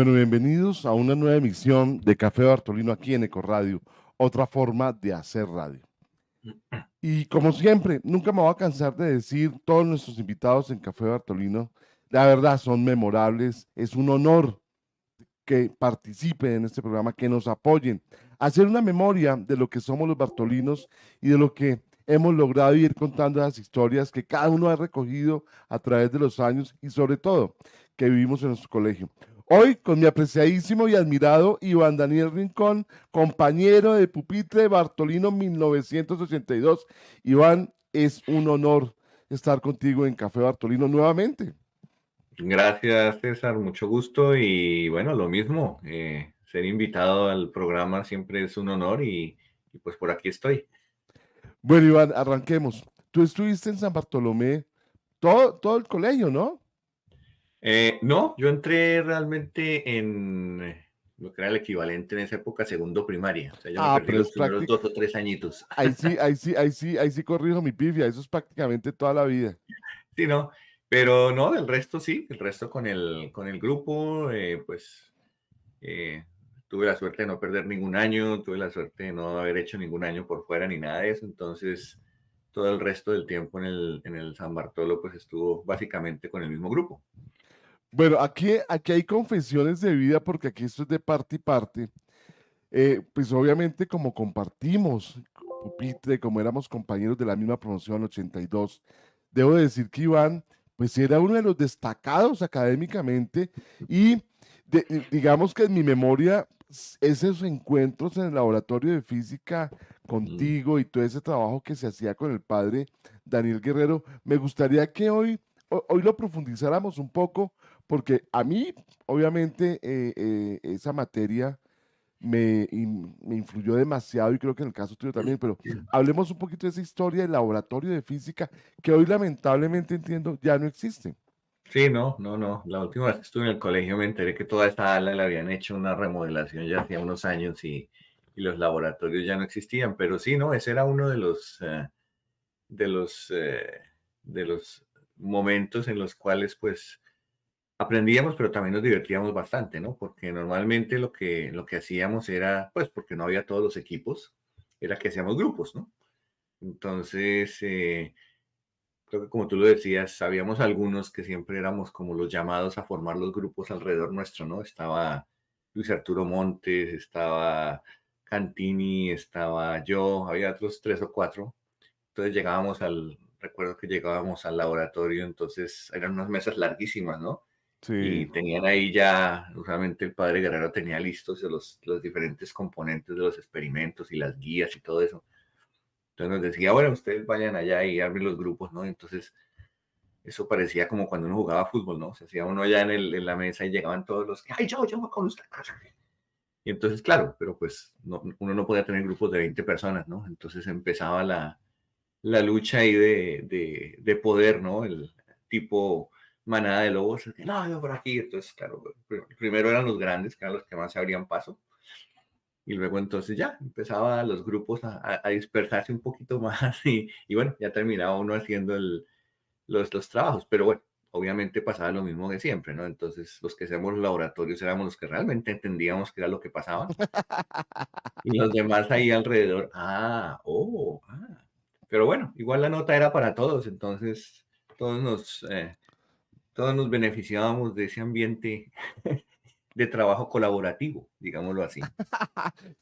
Bueno, bienvenidos a una nueva emisión de Café Bartolino aquí en Ecoradio, otra forma de hacer radio. Y como siempre, nunca me voy a cansar de decir, todos nuestros invitados en Café Bartolino, la verdad son memorables, es un honor que participen en este programa, que nos apoyen, hacer una memoria de lo que somos los Bartolinos y de lo que hemos logrado ir contando las historias que cada uno ha recogido a través de los años y sobre todo que vivimos en nuestro colegio. Hoy con mi apreciadísimo y admirado Iván Daniel Rincón, compañero de pupitre de Bartolino 1982. Iván, es un honor estar contigo en Café Bartolino nuevamente. Gracias, César, mucho gusto y bueno, lo mismo, ser invitado al programa siempre es un honor y pues por aquí estoy. Bueno, Iván, arranquemos. Tú estuviste en San Bartolomé todo el colegio, ¿no? No, yo entré realmente en lo que era el equivalente en esa época, segundo primaria, o sea, yo me Ah, perdí pero los es primeros práctico. 2 o 3 añitos. Ahí sí corrijo mi pifia. Eso es prácticamente toda la vida. Sí, no, pero no, del resto sí, el resto con el grupo, pues eh, tuve la suerte de no perder ningún año, tuve la suerte de no haber hecho ningún año por fuera ni nada de eso, entonces todo el resto del tiempo en el San Bartolo pues estuvo básicamente con el mismo grupo. Bueno, aquí hay confesiones de vida porque aquí esto es de parte y parte. Pues obviamente como compartimos pupitre, como éramos compañeros de la misma promoción 82, debo decir que Iván, pues era uno de los destacados académicamente y digamos que en mi memoria, esos encuentros en el laboratorio de física Mm. contigo y todo ese trabajo que se hacía con el padre Daniel Guerrero, me gustaría que hoy lo profundizáramos un poco, porque a mí, obviamente, esa materia me influyó demasiado y creo que en el caso tuyo también, pero hablemos un poquito de esa historia del laboratorio de física que hoy lamentablemente entiendo ya no existe. Sí, no, no, no. La última vez que estuve en el colegio me enteré que toda esta ala le habían hecho una remodelación ya hacía unos años y los laboratorios ya no existían, pero sí, no, ese era uno de los, de los momentos en los cuales pues aprendíamos, pero también nos divertíamos bastante, ¿no? Porque normalmente lo que hacíamos era, pues porque no había todos los equipos, era que hacíamos grupos, ¿no? Entonces, creo que como tú lo decías, habíamos algunos que siempre éramos como los llamados a formar los grupos alrededor nuestro, ¿no? Estaba Luis Arturo Montes, estaba Cantini, estaba yo, había otros 3 o 4. Entonces recuerdo que llegábamos al laboratorio, entonces eran unas mesas larguísimas, ¿no? Sí. Y tenían ahí ya, usualmente el padre Guerrero tenía listos los diferentes componentes de los experimentos y las guías y todo eso. Entonces nos decía, bueno, ustedes vayan allá y abren los grupos, ¿no? Entonces eso parecía como cuando uno jugaba fútbol, ¿no? Se hacía uno allá en la mesa y llegaban todos los que, ay, yo voy con usted. Y entonces, claro, pero pues uno no podía tener grupos de 20 personas, ¿no? Entonces empezaba la lucha ahí de poder, ¿no? El tipo manada de lobos, no, yo por aquí. Entonces, claro, primero eran los grandes, que eran los que más se abrían paso, y luego entonces ya empezaba los grupos a dispersarse un poquito más y bueno, ya terminaba uno haciendo los trabajos, pero bueno, obviamente pasaba lo mismo de siempre, ¿no? Entonces, los que hacíamos los laboratorios éramos los que realmente entendíamos qué era lo que pasaba y los demás ahí alrededor, pero bueno, igual la nota era para todos, entonces todos nos, eh, todos nos beneficiábamos de ese ambiente de trabajo colaborativo, digámoslo así.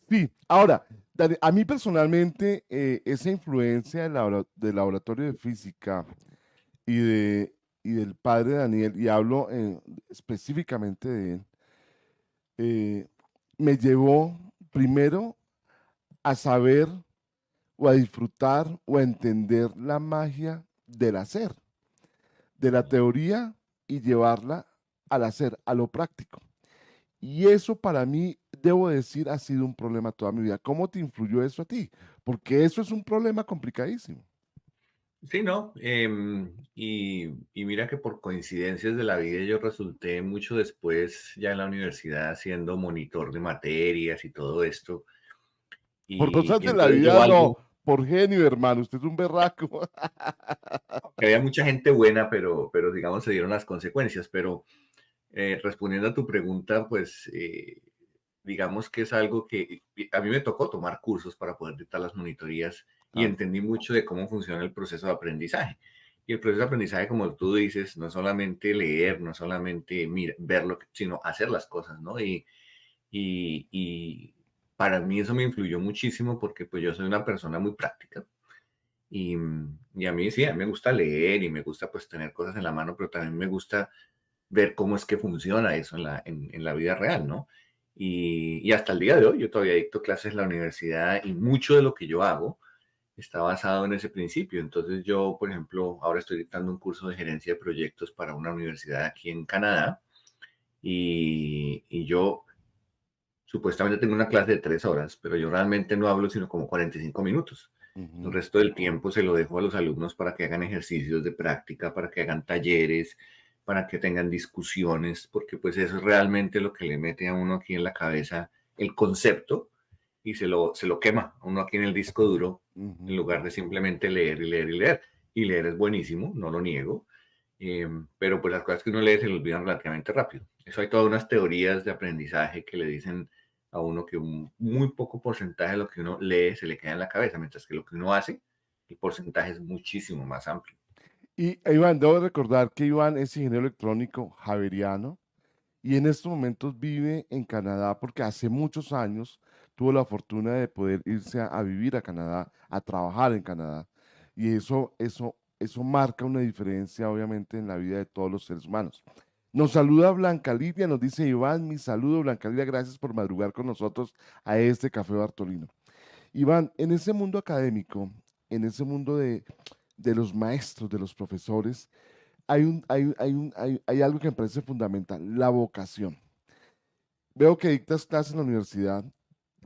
Sí, ahora, Dani, a mí personalmente, esa influencia del laboratorio de física y, y del padre Daniel, y hablo específicamente de él, eh, me llevó primero a saber o a disfrutar o a entender la magia del hacer, de la teoría y llevarla al hacer, a lo práctico. Y eso para mí, debo decir, ha sido un problema toda mi vida. ¿Cómo te influyó eso a ti? Porque eso es un problema complicadísimo. Sí, ¿no? Y mira que por coincidencias de la vida yo resulté mucho después ya en la universidad siendo monitor de materias y todo esto. Por Y cosas de la entonces vida, yo no. algo, Por genio, hermano. Usted es un berraco. que había mucha gente buena, pero digamos se dieron las consecuencias. Pero respondiendo a tu pregunta, pues digamos que es algo que a mí me tocó tomar cursos para poder dictar las monitorías y Claro. entendí mucho de cómo funciona el proceso de aprendizaje. Y el proceso de aprendizaje, como tú dices, no es solamente leer, no es solamente verlo, sino hacer las cosas, ¿no? Y para mí eso me influyó muchísimo porque pues yo soy una persona muy práctica y a mí sí, a mí me gusta leer y me gusta pues tener cosas en la mano, pero también me gusta ver cómo es que funciona eso en la vida real, ¿no? Y hasta el día de hoy yo todavía dicto clases en la universidad y mucho de lo que yo hago está basado en ese principio. Entonces yo, por ejemplo, ahora estoy dictando un curso de gerencia de proyectos para una universidad aquí en Canadá y yo supuestamente tengo una clase de 3 horas, pero yo realmente no hablo sino como 45 minutos. El Ujú. resto del tiempo se lo dejo a los alumnos para que hagan ejercicios de práctica, para que hagan talleres, para que tengan discusiones, porque pues eso es realmente lo que le mete a uno aquí en la cabeza el concepto y se lo quema a uno aquí en el disco duro en Ujú. lugar de simplemente leer y leer y leer. Y leer es buenísimo, no lo niego, pero pues las cosas que uno lee se le olvidan relativamente rápido. Eso hay todas unas teorías de aprendizaje que le dicen a uno que un muy poco porcentaje de lo que uno lee se le queda en la cabeza, mientras que lo que uno hace, el porcentaje es muchísimo más amplio. Y Iván, debo recordar que Iván es ingeniero electrónico javeriano y en estos momentos vive en Canadá porque hace muchos años tuvo la fortuna de poder irse a vivir a Canadá, a trabajar en Canadá. Y eso marca una diferencia, obviamente, en la vida de todos los seres humanos. Nos saluda Blanca Lidia, nos dice Iván, mi saludo, Blanca Lidia, gracias por madrugar con nosotros a este Café Bartolino. Iván, en ese mundo académico, en ese mundo de los maestros, de los profesores, hay algo que me parece fundamental, la vocación. Veo que dictas clases en la universidad.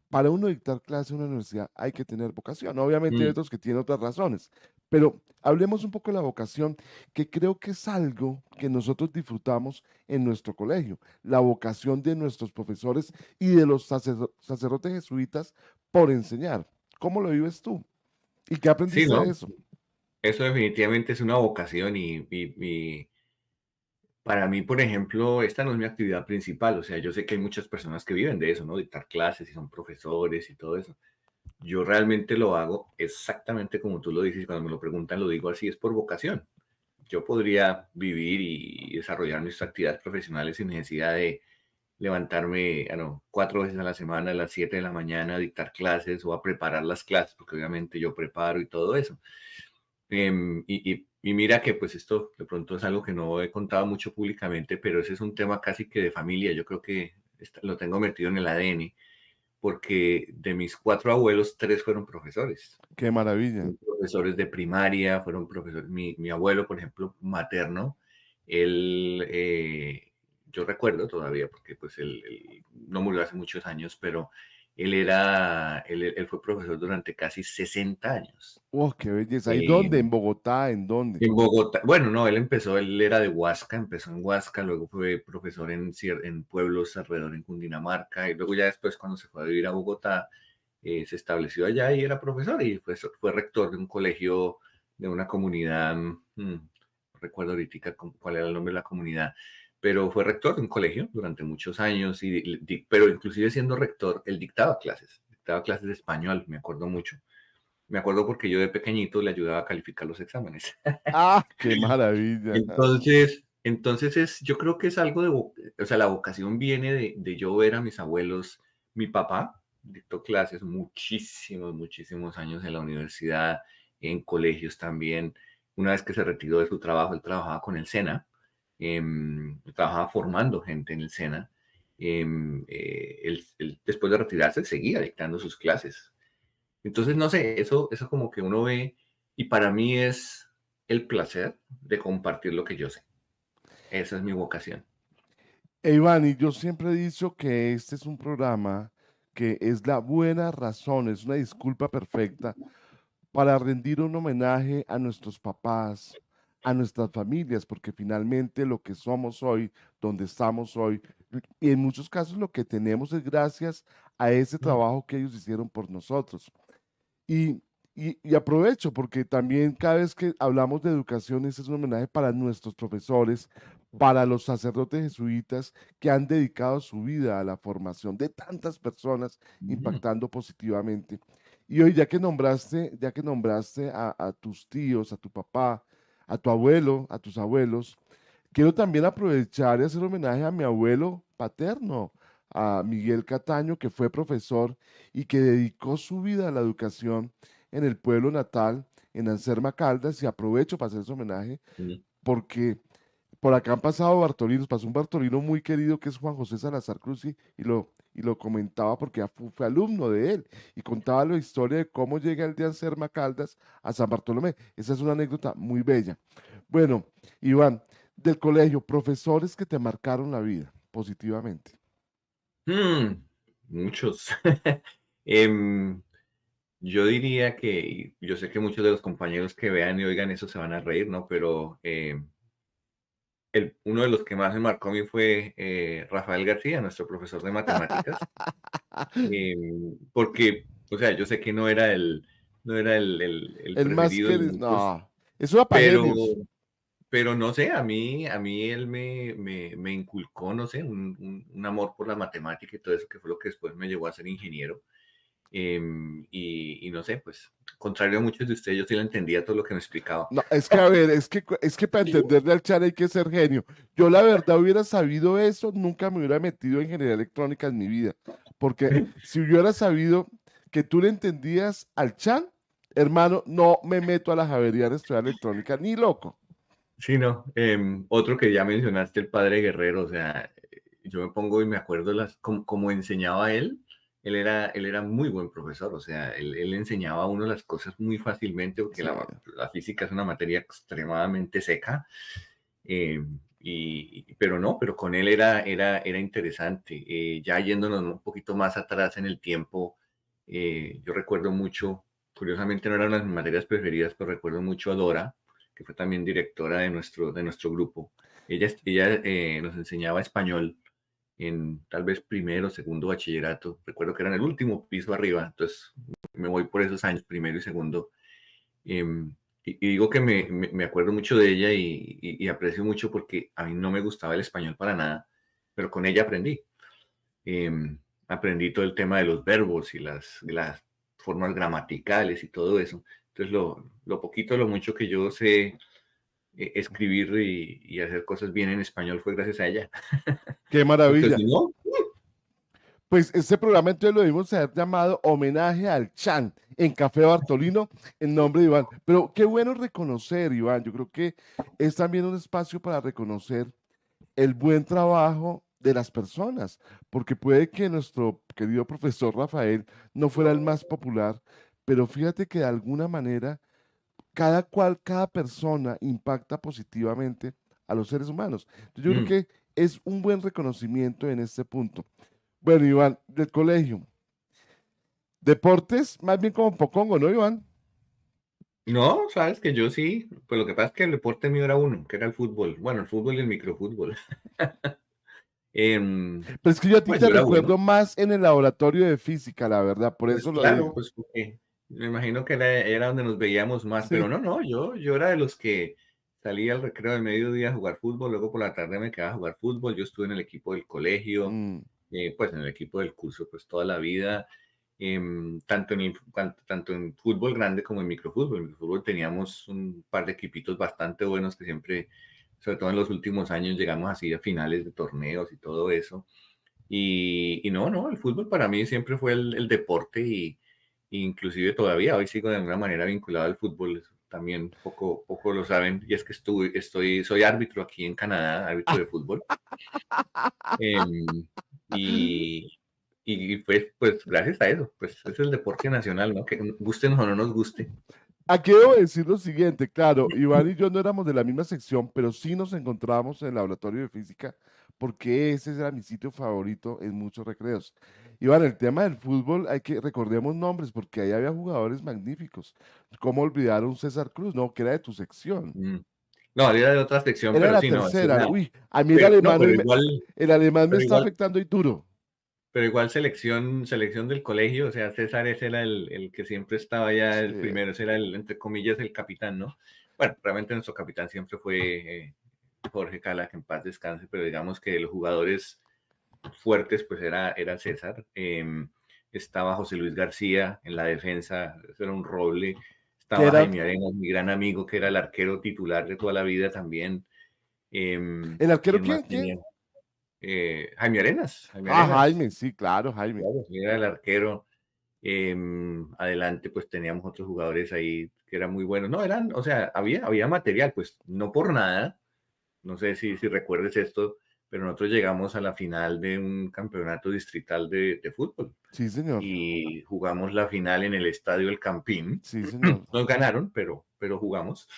Para uno dictar clases en una universidad hay que tener vocación. Obviamente hay Mm, otros que tienen otras razones, pero hablemos un poco de la vocación, que creo que es algo que nosotros disfrutamos en nuestro colegio, la vocación de nuestros profesores y de los sacerdotes jesuitas por enseñar. ¿Cómo lo vives tú? ¿Y qué sí, aprendiste de ¿no? eso? Eso definitivamente es una vocación y para mí, por ejemplo, esta no es mi actividad principal. O sea, yo sé que hay muchas personas que viven de eso, ¿no? Dictar clases y son profesores y todo eso. Yo realmente lo hago exactamente como tú lo dices y cuando me lo preguntan lo digo así, es por vocación. Yo podría vivir y desarrollar mis actividades profesionales sin necesidad de levantarme, 4 veces a la semana, a las 7 de la mañana, a dictar clases o a preparar las clases, porque obviamente yo preparo y todo eso. Y mira que pues esto de pronto es algo que no he contado mucho públicamente, pero ese es un tema casi que de familia. Yo creo que lo tengo metido en el ADN, porque de mis 4 abuelos, 3 fueron profesores. Qué maravilla. Fueron profesores de primaria, fueron profesores. Mi abuelo, por ejemplo, materno, él, yo recuerdo todavía, porque pues él no murió hace muchos años, pero él fue profesor durante casi 60 años. ¡Oh, qué belleza! ¿Y Eh, dónde? ¿En Bogotá? ¿En dónde? en Bogotá, bueno, no, él era de Huasca, empezó en Huasca, luego fue profesor en pueblos alrededor en Cundinamarca, y luego ya después cuando se fue a vivir a Bogotá, se estableció allá y era profesor y pues fue rector de un colegio de una comunidad, no recuerdo ahorita cuál era el nombre de la comunidad, pero fue rector de un colegio durante muchos años, pero inclusive siendo rector, él dictaba clases de español, me acuerdo mucho. Me acuerdo porque yo de pequeñito le ayudaba a calificar los exámenes. ¡Ah, qué maravilla! Yo creo que es algo o sea, la vocación viene de yo ver a mis abuelos. Mi papá dictó clases muchísimos, muchísimos años en la universidad, en colegios también. Una vez que se retiró de su trabajo, él trabajaba con el SENA, trabajaba formando gente en el SENA. Él, después de retirarse, seguía dictando sus clases. Entonces, no sé, eso como que uno ve y para mí es el placer de compartir lo que yo sé. Esa es mi vocación. Iván, y yo siempre he dicho que este es un programa que es la buena razón, es una disculpa perfecta para rendir un homenaje a nuestros papás, a nuestras familias, porque finalmente lo que somos hoy, donde estamos hoy, y en muchos casos lo que tenemos es gracias a ese trabajo que ellos hicieron por nosotros. Y Y aprovecho porque también cada vez que hablamos de educación, ese es un homenaje para nuestros profesores, para los sacerdotes jesuitas que han dedicado su vida a la formación de tantas personas, Ujú. impactando positivamente. Y hoy, ya que nombraste a tus tíos, a tu papá, a tu abuelo, a tus abuelos, quiero también aprovechar y hacer homenaje a mi abuelo paterno, a Miguel Cataño, que fue profesor y que dedicó su vida a la educación en el pueblo natal, en Anserma Caldas, y aprovecho para hacer ese homenaje Sí. porque por acá han pasado Bartolinos, pasó un Bartolino muy querido que es Juan José Salazar Cruz y lo comentaba porque ya fue alumno de él y contaba la historia de cómo llega el de Anserma Caldas a San Bartolomé. Esa es una anécdota muy bella. Bueno, Iván, del colegio, profesores que te marcaron la vida positivamente. Mm, muchos. Em, yo diría que, yo sé que muchos de los compañeros que vean y oigan eso se van a reír, ¿no? Pero uno de los que más me marcó a mí fue Rafael García, nuestro profesor de matemáticas, porque, o sea, yo sé que no era el El más preferido de querido, muchos, no, eso era para pero, genios. pero no sé, a mí él me inculcó, no sé, un amor por la matemática y todo eso, que fue lo que después me llevó a ser ingeniero. Y no sé, pues, contrario a muchos de ustedes, yo sí le entendía todo lo que me explicaba. No, es que a ver, es que para entenderle al chat hay que ser genio. Yo la verdad hubiera sabido eso, nunca me hubiera metido en ingeniería electrónica en mi vida. Porque si hubiera sabido que tú le entendías al chat, hermano, no me meto a la Javeriana a estudiar electrónica, ni loco. Sí, no. Otro que ya mencionaste, el padre Guerrero, o sea, yo me pongo y me acuerdo como enseñaba él era muy buen profesor, o sea, él enseñaba a uno las cosas muy fácilmente porque Sí. la física es una materia extremadamente seca, pero con él era interesante. Ya yéndonos un poquito más atrás en el tiempo, yo recuerdo mucho, curiosamente no eran las materias preferidas, pero recuerdo mucho a Dora, que fue también directora de nuestro grupo. Ella nos enseñaba español en tal vez primero o segundo bachillerato. Recuerdo que era en el último piso arriba, entonces me voy por esos años, primero y segundo. Em, y digo que me acuerdo mucho de ella y aprecio mucho porque a mí no me gustaba el español para nada, pero con ella aprendí. Aprendí todo el tema de los verbos y las formas gramaticales y todo eso. Entonces, lo poquito, lo mucho que yo sé escribir y hacer cosas bien en español fue gracias a ella. Qué Porque maravilla. si no, Pues este programa entonces lo debimos haber llamado Homenaje al Chan en Café Bartolino en nombre de Iván. Pero qué bueno reconocer, Iván. Yo creo que es también un espacio para reconocer el buen trabajo de las personas, porque puede que nuestro querido profesor Rafael no fuera el más popular, pero fíjate que de alguna manera cada persona impacta positivamente a los seres humanos. Entonces, yo creo mm, que es un buen reconocimiento en este punto. Bueno, Iván, del colegio. Deportes, más bien como Pocongo, ¿no, Iván? no, sabes que yo sí, pues lo que pasa es que el deporte mío era uno, que era el fútbol. Bueno, el fútbol y el microfútbol. Em, Pero es que yo a ti pues te yo era bueno. recuerdo más en el laboratorio de física, la verdad, por Pues eso lo claro, digo. pues porque me imagino que era donde nos veíamos más, Sí. pero no, yo era de los que salía al recreo del mediodía a jugar fútbol, luego por la tarde me quedaba a jugar fútbol, yo estuve en el equipo del colegio, Mm. pues en el equipo del curso, pues toda la vida, tanto en fútbol grande como en microfútbol. En microfútbol teníamos un par de equipitos bastante buenos que siempre, sobre todo en los últimos años, llegamos así a finales de torneos y todo eso. Y no, el fútbol para mí siempre fue el deporte y inclusive todavía hoy sigo de alguna manera vinculado al fútbol. También poco lo saben, y es que soy árbitro aquí en Canadá, árbitro de fútbol. em, y, y pues gracias a eso, pues es el deporte nacional, ¿no? Que gusten o no nos guste. Aquí debo decir lo siguiente, claro, Iván y yo no éramos de la misma sección, pero sí nos encontrábamos en el laboratorio de física porque ese era mi sitio favorito en muchos recreos. Iván, el tema del fútbol, recordemos nombres porque ahí había jugadores magníficos. ¿Cómo olvidar a un César Cruz? No, que era de tu sección. Mm. No, era de otra sección, Era pero la sí, no, tercera. Uy, a mí pero, no, pero igual, el alemán me pero está igual afectando y duro. pero igual selección del colegio, o sea, César ese era el que siempre estaba ya el Sí. primero, ese era el, entre comillas, el capitán, ¿no? Bueno, realmente nuestro capitán siempre fue Jorge Cala, que en paz descanse, pero digamos que los jugadores fuertes, pues era César. Estaba José Luis García en la defensa, eso era un roble. ¿Qué Estaba era Jaime Arenas, mi gran amigo, que era el arquero titular de toda la vida también. el arquero? ¿Quién más ¿Quién? ¿Quién? tenía? Jaime Arenas, Jaime Ah, Arenas. Jaime, sí, claro, Jaime. Claro, era el arquero. Adelante, pues teníamos otros jugadores ahí que eran muy buenos. No, eran, o sea, había material, pues no por nada. No sé si recuerdes esto, pero nosotros llegamos a la final de un campeonato distrital de fútbol Sí, señor. y jugamos la final en el Estadio El Campín. Sí, señor. Nos ganaron, pero jugamos.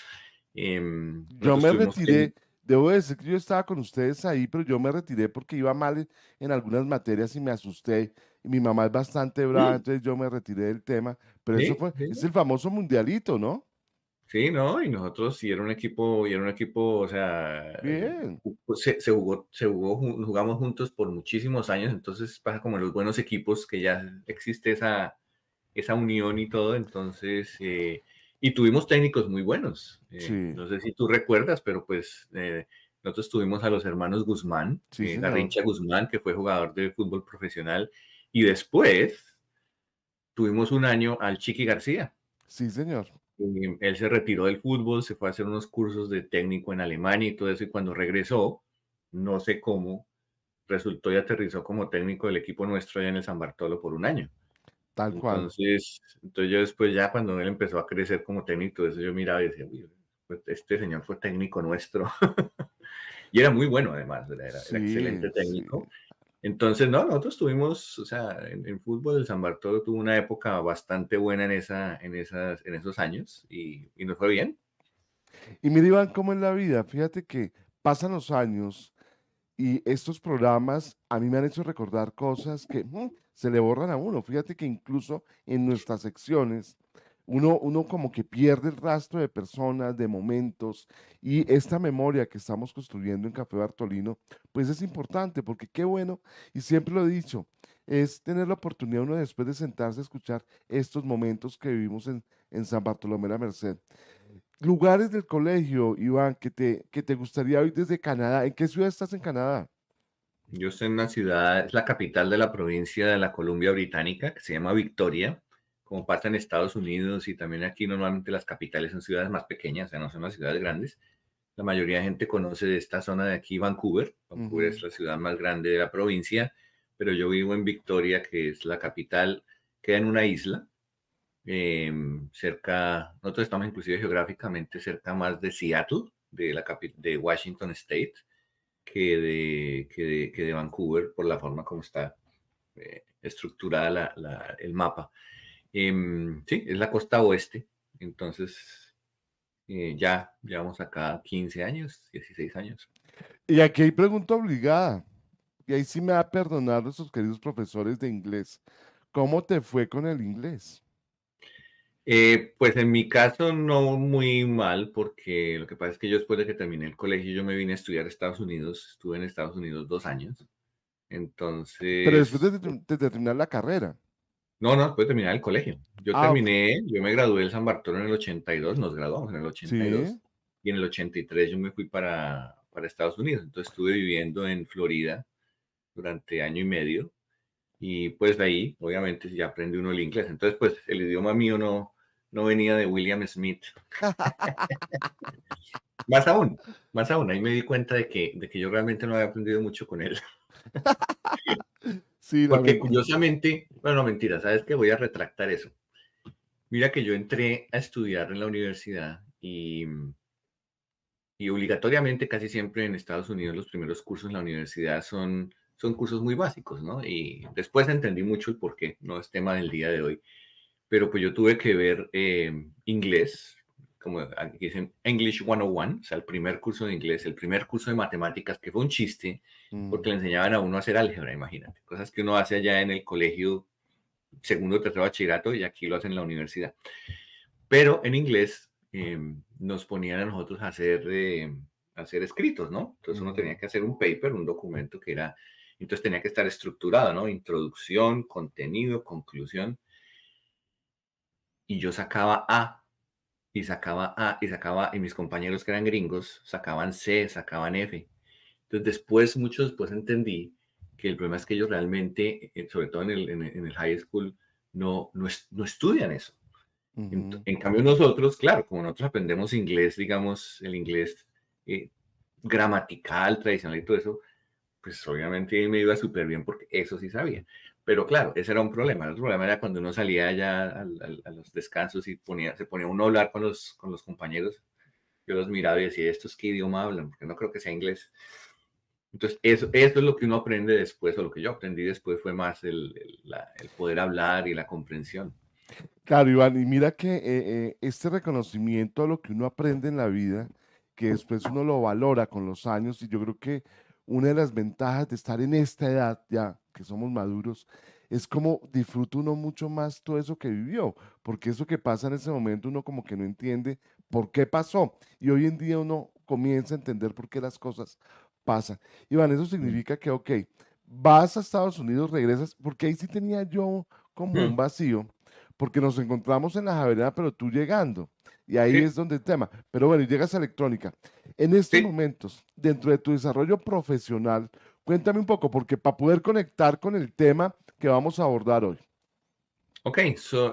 Yo Nosotros me tuvimos retiré, debo decir que yo estaba con ustedes ahí, pero yo me retiré porque iba mal en algunas materias y me asusté. Y mi mamá es bastante brava, entonces yo me retiré del tema. Pero eso sí, fue, sí, es el famoso mundialito, ¿no? sí, ¿no? Y nosotros sí era un equipo, o sea, Bien. pues, jugamos juntos por muchísimos años, entonces pasa como en los buenos equipos que ya existe esa unión y todo, entonces, y tuvimos técnicos muy buenos. Sí, No sé si tú recuerdas, pero pues nosotros tuvimos a los hermanos Guzmán, sí, señor. Garrincha Guzmán, que fue jugador de fútbol profesional, y después tuvimos un año al Chiqui García. Sí, señor. Él se retiró del fútbol, se fue a hacer unos cursos de técnico en Alemania y todo eso, y cuando regresó, no sé cómo, resultó y aterrizó como técnico del equipo nuestro allá en el San Bartolo por un año. Tal cual. Entonces yo después ya cuando él empezó a crecer como técnico, eso yo miraba y decía, "Uy, pues este señor fue técnico nuestro". Y era muy bueno además, era Sí, excelente sí. técnico. Entonces, no, nosotros tuvimos, o sea, en fútbol el San Bartolo tuvo una época bastante buena en esos años y nos fue bien. Y mira, Iván, cómo es la vida. Fíjate que pasan los años y estos programas a mí me han hecho recordar cosas que se le borran a uno. Fíjate que incluso en nuestras secciones uno como que pierde el rastro de personas, de momentos, y esta memoria que estamos construyendo en Café Bartolino, pues es importante porque qué bueno, y siempre lo he dicho, es tener la oportunidad uno después de sentarse a escuchar estos momentos que vivimos en San Bartolomé de la Merced. Lugares del colegio, Iván, que te gustaría ir desde Canadá. ¿En qué ciudad estás en Canadá? Yo estoy en una ciudad, es la capital de la provincia de la Columbia Británica, que se llama Victoria, como pasa en Estados Unidos y también aquí normalmente las capitales son ciudades más pequeñas, o sea, no son las ciudades grandes. La mayoría de gente conoce de esta zona de aquí Vancouver. Vancouver es Ujú. la ciudad más grande de la provincia, pero yo vivo en Victoria, que es la capital, queda en una isla, cerca, nosotros estamos inclusive geográficamente cerca más de Seattle, de Washington State que de Vancouver por la forma como está estructurada el mapa. Sí, es la costa oeste, entonces ya llevamos acá 15 años, 16 años. Y aquí hay pregunta obligada. Y ahí sí me va a perdonar nuestros queridos profesores de inglés. ¿Cómo te fue con el inglés? Pues en mi caso no muy mal, porque lo que pasa es que yo después de que terminé el colegio, yo me vine a estudiar a Estados Unidos, estuve en Estados Unidos 2 años, Pero después entonces de terminar la carrera. no, no, después de terminar el colegio. Ah, ok. Yo me gradué del San Bartolo en el 82, nos graduamos en el 82, Sí. y en el 83 yo me fui para Estados Unidos. Entonces estuve viviendo en Florida durante año y medio, y pues de ahí, obviamente, ya aprende uno el inglés. Entonces, pues el idioma mío no venía de William Smith. Más aún, más aún, ahí me di cuenta de que yo realmente no había aprendido mucho con él. Sí, Porque curiosamente, bueno, no mentira, ¿sabes qué? Voy a retractar eso. Mira que yo entré a estudiar en la universidad y obligatoriamente casi siempre en Estados Unidos los primeros cursos en la universidad son cursos muy básicos, ¿no? Y después entendí mucho el por qué, no es tema del día de hoy, pero pues yo tuve que ver inglés, como aquí dicen English 101, o sea, el primer curso de inglés, el primer curso de matemáticas, que fue un chiste, Mm. porque le enseñaban a uno a hacer álgebra, imagínate, cosas que uno hace allá en el colegio segundo o tercer bachillerato y aquí lo hacen en la universidad. Pero en inglés nos ponían a nosotros a hacer escritos, ¿no? Entonces uno tenía Ujú. que hacer un paper, un documento que era Entonces tenía que estar estructurado, ¿no? Introducción, contenido, conclusión. Y yo sacaba A, y sacaba A, y sacaba, y mis compañeros que eran gringos sacaban C, sacaban F. Entonces mucho después entendí que el problema es que ellos realmente, sobre todo en el high school, no estudian eso. Ujú. En cambio nosotros, claro, como nosotros aprendemos inglés, digamos, el inglés eh, gramatical, tradicional y todo eso, pues obviamente me iba súper bien porque eso sí sabía. Pero claro, ese era un problema. El otro problema era cuando uno salía ya a los descansos y se ponía uno a hablar con los compañeros. Yo los miraba y decía, ¿estos qué idioma hablan? Porque no creo que sea inglés. Entonces, eso es lo que uno aprende después, o lo que yo aprendí después fue más el poder hablar y la comprensión. Claro, Iván, y mira que este reconocimiento a lo que uno aprende en la vida, que después uno lo valora con los años, y yo creo que una de las ventajas de estar en esta edad ya, que somos maduros, es como disfruta uno mucho más todo eso que vivió, porque eso que pasa en ese momento uno como que no entiende por qué pasó, y hoy en día uno comienza a entender por qué las cosas pasan. Iván, eso Mm. significa que, ok, vas a Estados Unidos, regresas, porque ahí sí tenía yo como un Mm. vacío porque nos encontramos en la Javeriana, pero tú llegando, y ahí Sí, es donde el tema. Pero bueno, y llegas a electrónica. En estos sí. momentos, dentro de tu desarrollo profesional, cuéntame un poco, porque para poder conectar con el tema que vamos a abordar hoy. Ok,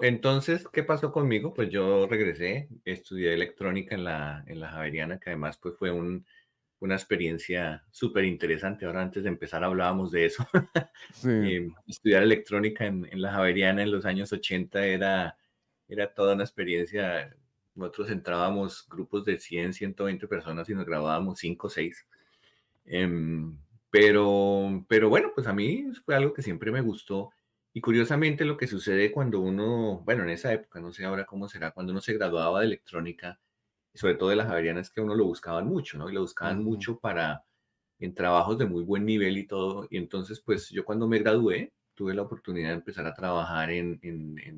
entonces, ¿qué pasó conmigo? Pues yo regresé, estudié electrónica en la Javeriana, que además pues fue una experiencia súper interesante. Ahora antes de empezar hablábamos de eso. Sí, Estudiar electrónica en la Javeriana en los años 80 era toda una experiencia. Nosotros entrábamos grupos de 100, 120 personas y nos grabábamos 5 o 6. Em, pero bueno, pues a mí fue algo que siempre me gustó. Y curiosamente lo que sucede cuando uno, bueno, en esa época, no sé ahora cómo será, cuando uno se graduaba de electrónica, y sobre todo de las Javerianas, que a uno lo buscaban mucho, ¿no? Y lo buscaban ujú, mucho en trabajos de muy buen nivel y todo. Y entonces, pues yo cuando me gradué, tuve la oportunidad de empezar a trabajar en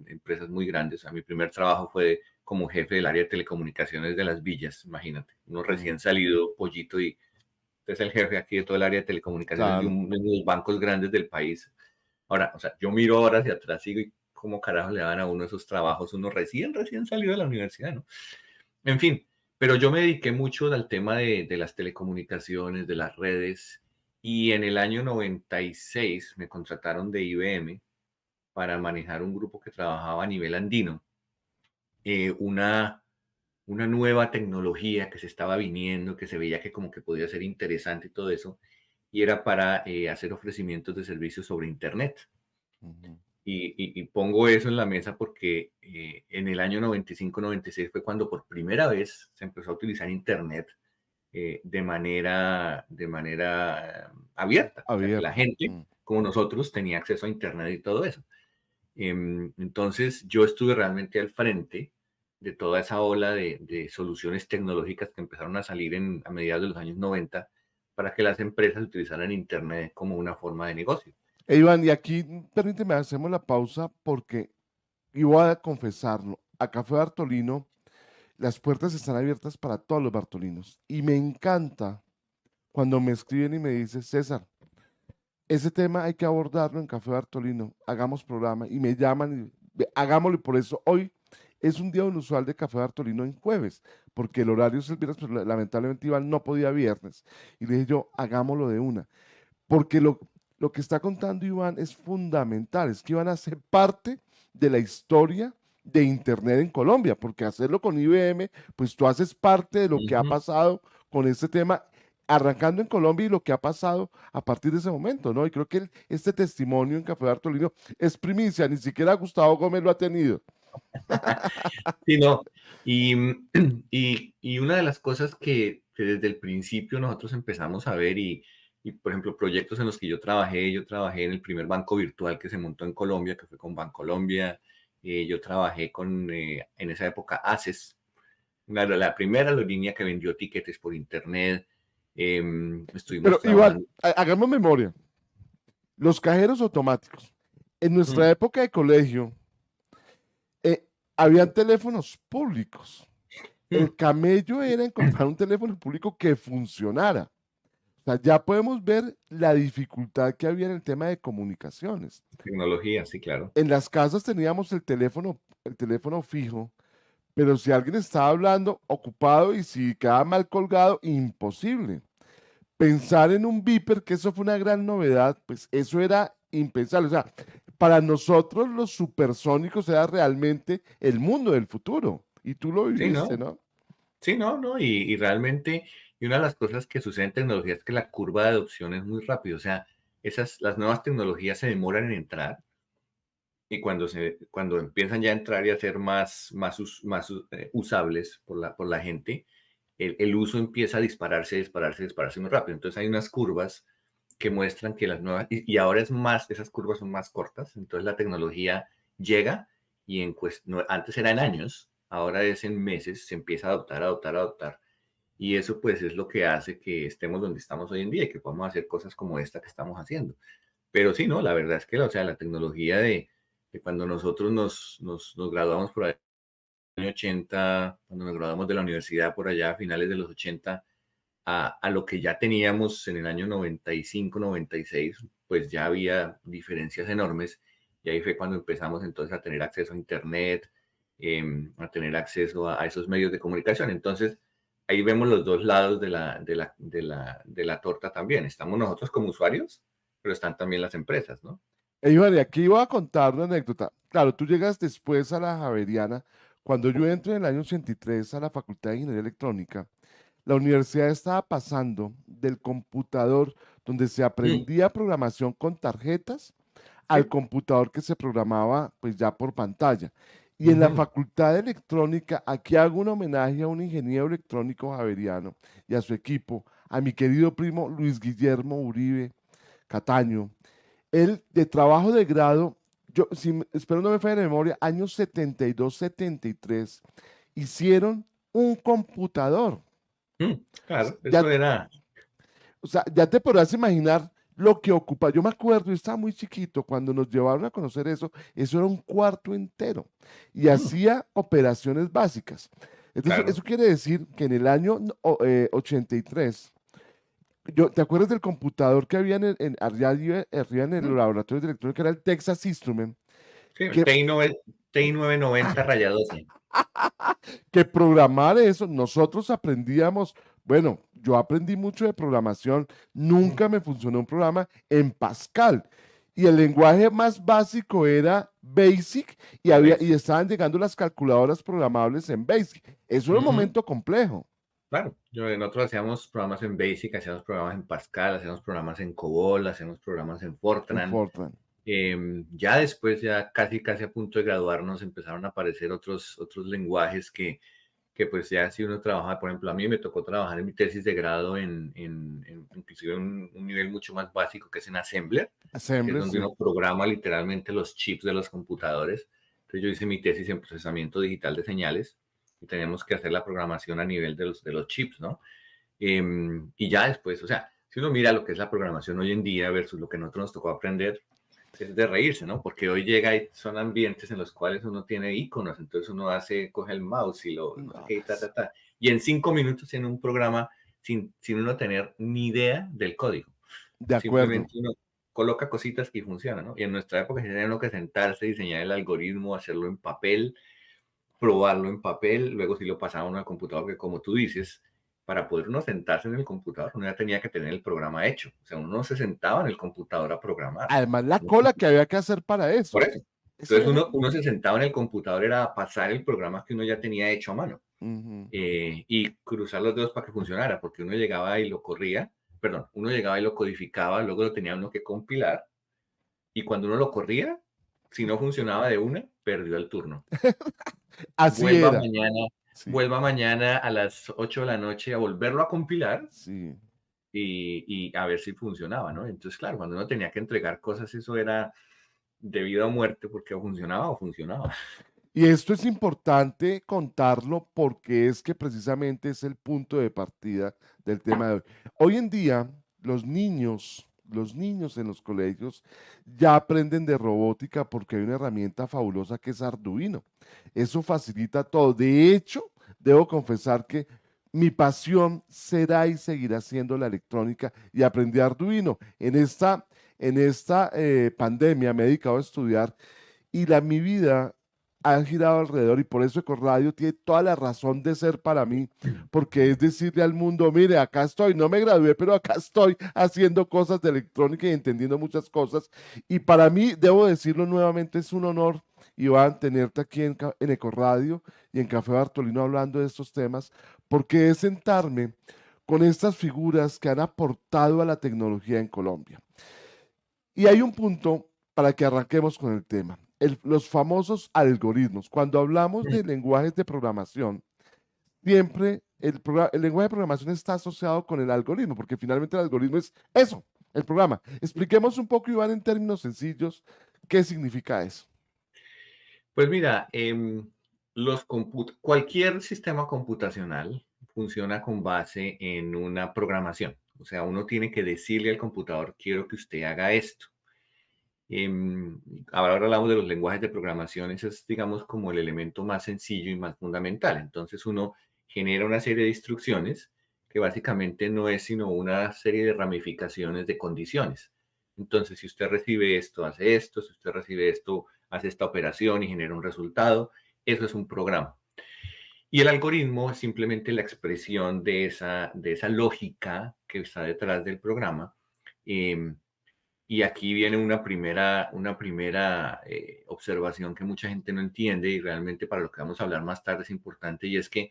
empresas muy grandes. O sea, mi primer trabajo fue como jefe del área de telecomunicaciones de las villas, imagínate, uno mm, recién salido, pollito, y es el jefe aquí de todo el área de telecomunicaciones de claro. uno de los bancos grandes del país. Ahora, o sea, yo miro ahora hacia atrás y digo, ¿y cómo carajo le dan a uno esos trabajos? Uno recién salido de la universidad, ¿no? En fin, pero yo me dediqué mucho al tema de las telecomunicaciones, de las redes, y en el año 96 me contrataron de IBM para manejar un grupo que trabajaba a nivel andino, una nueva tecnología que se estaba viniendo, que se veía que como que podía ser interesante y todo eso, y era para hacer ofrecimientos de servicios sobre Internet. Ujú. Y pongo eso en la mesa porque en el año 95-96 fue cuando por primera vez se empezó a utilizar Internet de manera abierta. O sea, que la Abierta. gente, como nosotros, tenía acceso a Internet y todo eso. Entonces, yo estuve realmente al frente de toda esa ola de soluciones tecnológicas que empezaron a salir a mediados de los años 90 para que las empresas utilizaran Internet como una forma de negocio. Iván, y aquí, permíteme, hacemos la pausa porque, y voy a confesarlo, a Café Bartolino, las puertas están abiertas para todos los bartolinos. Y me encanta cuando me escriben y me dicen, César, ese tema hay que abordarlo en Café Bartolino, hagamos programa y me llaman y hagámoslo. Y por eso hoy es un día inusual de Café Bartolino en jueves, porque el horario es el viernes, pero lamentablemente Iván no podía viernes. Y le dije yo, hagámoslo de una, porque lo que está contando Iván es fundamental, es que Iván hace parte de la historia de Internet en Colombia, porque hacerlo con IBM, pues tú haces parte de lo que ha Ujú. pasado con este tema, arrancando en Colombia y lo que ha pasado a partir de ese momento, ¿no? Y creo que este testimonio en Café Bartolino es primicia, ni siquiera Gustavo Gómez lo ha tenido. Sí, no. Y, y una de las cosas que desde el principio nosotros empezamos a ver por ejemplo, proyectos en los que yo trabajé en el primer banco virtual que se montó en Colombia, que fue con Bancolombia. Yo trabajé en esa época, ACES, la primera aerolínea que vendió tiquetes por internet. Pero Estuvimos Iván, trabajando. hagamos memoria, los cajeros automáticos. En nuestra Mm. época de colegio, habían teléfonos públicos. Mm. El camello era encontrar un teléfono público que funcionara. sea, ya podemos ver la dificultad que había en el tema de comunicaciones. Tecnología, sí, claro. En las casas teníamos el teléfono fijo, pero si alguien estaba hablando, ocupado y si quedaba mal colgado, imposible. Pensar en un beeper, que eso fue una gran novedad, pues eso era impensable. O sea, para nosotros los supersónicos era realmente el mundo del futuro. Y tú lo Sí, viviste, ¿no? ¿no? Sí, no, no, y realmente, y una de las cosas que sucede en tecnología es que la curva de adopción es muy rápida, o sea, las nuevas tecnologías se demoran en entrar y cuando empiezan ya a entrar y a ser usables por la gente, el uso empieza a dispararse muy rápido. Entonces hay unas curvas que muestran que las nuevas, y ahora esas curvas son más cortas, entonces la tecnología llega y antes era en años, ahora es en meses, se empieza a adoptar, adoptar, adoptar. Y eso pues es lo que hace que estemos donde estamos hoy en día y que podamos hacer cosas como esta que estamos haciendo. Pero sí, no, la verdad es que o sea, la tecnología de cuando nosotros nos graduamos por allá en el 80, cuando nos graduamos de la universidad por allá a finales de los 80, a lo que ya teníamos en el año 95, 96, pues ya había diferencias enormes. Y ahí fue cuando empezamos entonces a tener acceso a Internet, a tener acceso a esos medios de comunicación. Entonces, ahí vemos los dos lados de la torta también. Estamos nosotros como usuarios, pero están también las empresas, ¿no? Iván, y aquí iba a contar una anécdota. Claro, tú llegas después a la Javeriana. Cuando yo entro en el año 83 a la Facultad de Ingeniería Electrónica, la universidad estaba pasando del computador donde se Mm, aprendía programación con tarjetas al sí. computador que se programaba pues ya por pantalla. Y en la Ujú. Facultad de Electrónica, aquí hago un homenaje a un ingeniero electrónico javeriano y a su equipo, a mi querido primo Luis Guillermo Uribe Cataño. Él de trabajo de grado, yo espero no me falle la memoria, años 72, 73, hicieron un computador. Claro, Ya eso era. O sea, ya te podrás imaginar lo que ocupa. Yo me acuerdo, yo estaba muy chiquito cuando nos llevaron a conocer eso era un cuarto entero y mm, hacía operaciones básicas. Entonces, claro. eso quiere decir que en el año 83, ¿te acuerdas del computador que había arriba en el Mm, laboratorio de electrónica? Era el Texas Instrument, sí, que, TI 990 raya 12. que programar eso, nosotros aprendíamos, bueno, yo aprendí mucho de programación, nunca me funcionó un programa en Pascal. Y el lenguaje más básico era Basic y Basic. estaban llegando las calculadoras programables en Basic. Eso era un Ujú. momento complejo. Claro, nosotros hacíamos programas en Basic, hacíamos programas en Pascal, hacíamos programas en COBOL, hacíamos programas en En Fortran. Fortran. Ya después, ya casi a punto de graduarnos, empezaron a aparecer otros lenguajes que pues ya si uno trabaja, por ejemplo, a mí me tocó trabajar en mi tesis de grado inclusive un nivel mucho más básico que es en Assembler, que es Assembler, donde sí. uno programa literalmente los chips de los computadores. Entonces yo hice mi tesis en procesamiento digital de señales y tenemos que hacer la programación a nivel de los chips, ¿no? Y ya después, o sea, si uno mira lo que es la programación hoy en día versus lo que nosotros nos tocó aprender, es de reírse, ¿no? Porque hoy llega y son ambientes en los cuales uno tiene iconos, entonces uno coge el mouse y no sé No, qué, y ta. Y en 5 minutos tiene un programa sin uno tener ni idea del código. de acuerdo. Simplemente uno coloca cositas y funciona, ¿no? Y en nuestra época se tenía uno que sentarse, diseñar el algoritmo, hacerlo en papel, probarlo en papel, luego si lo pasaba uno al computador, que como tú dices, para poder uno sentarse en el computador, uno ya tenía que tener el programa hecho. O sea, uno no se sentaba en el computador a programar. Además, la cola que había que hacer para eso. Por eso. Eso Entonces era. uno se sentaba en el computador, era a pasar el programa que uno ya tenía hecho a mano Ujú. y cruzar los dedos para que funcionara, porque uno llegaba y lo corría, perdón, uno llegaba y lo codificaba, luego lo tenía uno que compilar y cuando uno lo corría, si no funcionaba de una, perdió el turno. Así Vuelva era. mañana, Sí, vuelva mañana a las 8 de la noche a volverlo a compilar sí. y a ver si funcionaba, ¿no? Entonces, claro, cuando uno tenía que entregar cosas, eso era de vida o muerte, porque o funcionaba o funcionaba. Y esto es importante contarlo porque es que precisamente es el punto de partida del tema de hoy. Hoy en día, los niños en los colegios ya aprenden de robótica porque hay una herramienta fabulosa que es Arduino. Eso facilita todo. De hecho, debo confesar que mi pasión será y seguirá siendo la electrónica y aprendí Arduino. En esta pandemia me he dedicado a estudiar y mi vida ha girado alrededor y por eso Ecoradio tiene toda la razón de ser para mí, porque es decirle al mundo, mire, acá estoy, no me gradué, pero acá estoy haciendo cosas de electrónica y entendiendo muchas cosas. Y para mí, debo decirlo nuevamente, es un honor, Iván, tenerte aquí en Ecoradio y en Café Bartolino hablando de estos temas, porque es sentarme con estas figuras que han aportado a la tecnología en Colombia. Y hay un punto para que arranquemos con el tema, los famosos algoritmos. Cuando hablamos de lenguajes de programación, siempre el lenguaje de programación está asociado con el algoritmo, porque finalmente el algoritmo es eso, el programa. Expliquemos un poco, Iván, en términos sencillos, qué significa eso. Pues mira, cualquier sistema computacional funciona con base en una programación. O sea, uno tiene que decirle al computador, quiero que usted haga esto. Ahora hablamos de los lenguajes de programación, ese es, digamos, como el elemento más sencillo y más fundamental. Entonces uno genera una serie de instrucciones que básicamente no es sino una serie de ramificaciones de condiciones. Entonces, si usted recibe esto, hace esto, si usted recibe esto, hace esta operación y genera un resultado. Eso es un programa. Y el algoritmo es simplemente la expresión de esa lógica que está detrás del programa. Em, y aquí viene una primera observación que mucha gente no entiende y realmente para lo que vamos a hablar más tarde es importante, y es que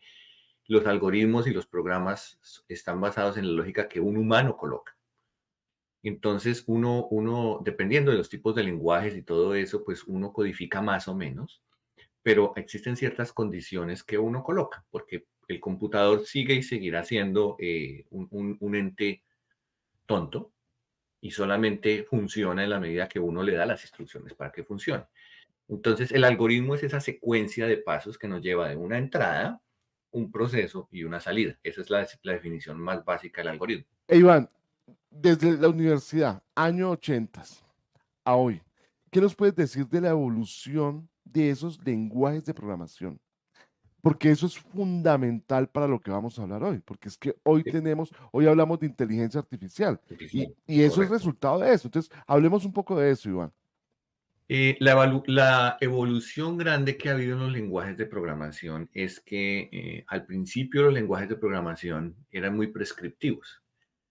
los algoritmos y los programas están basados en la lógica que un humano coloca. Entonces, dependiendo de los tipos de lenguajes y todo eso, pues uno codifica más o menos, pero existen ciertas condiciones que uno coloca, porque el computador sigue y seguirá siendo un ente tonto, y solamente funciona en la medida que uno le da las instrucciones para que funcione. Entonces, el algoritmo es esa secuencia de pasos que nos lleva de una entrada, un proceso y una salida. Esa es la definición más básica del algoritmo. Iván, desde la universidad, año 80 a hoy, ¿qué nos puedes decir de la evolución de esos lenguajes de programación? Porque eso es fundamental para lo que vamos a hablar hoy, porque es que Sí, hoy hablamos de inteligencia artificial artificial, y eso es correcto. resultado de eso. Entonces, hablemos un poco de eso, Iván. La evolución grande que ha habido en los lenguajes de programación es que al principio los lenguajes de programación eran muy prescriptivos.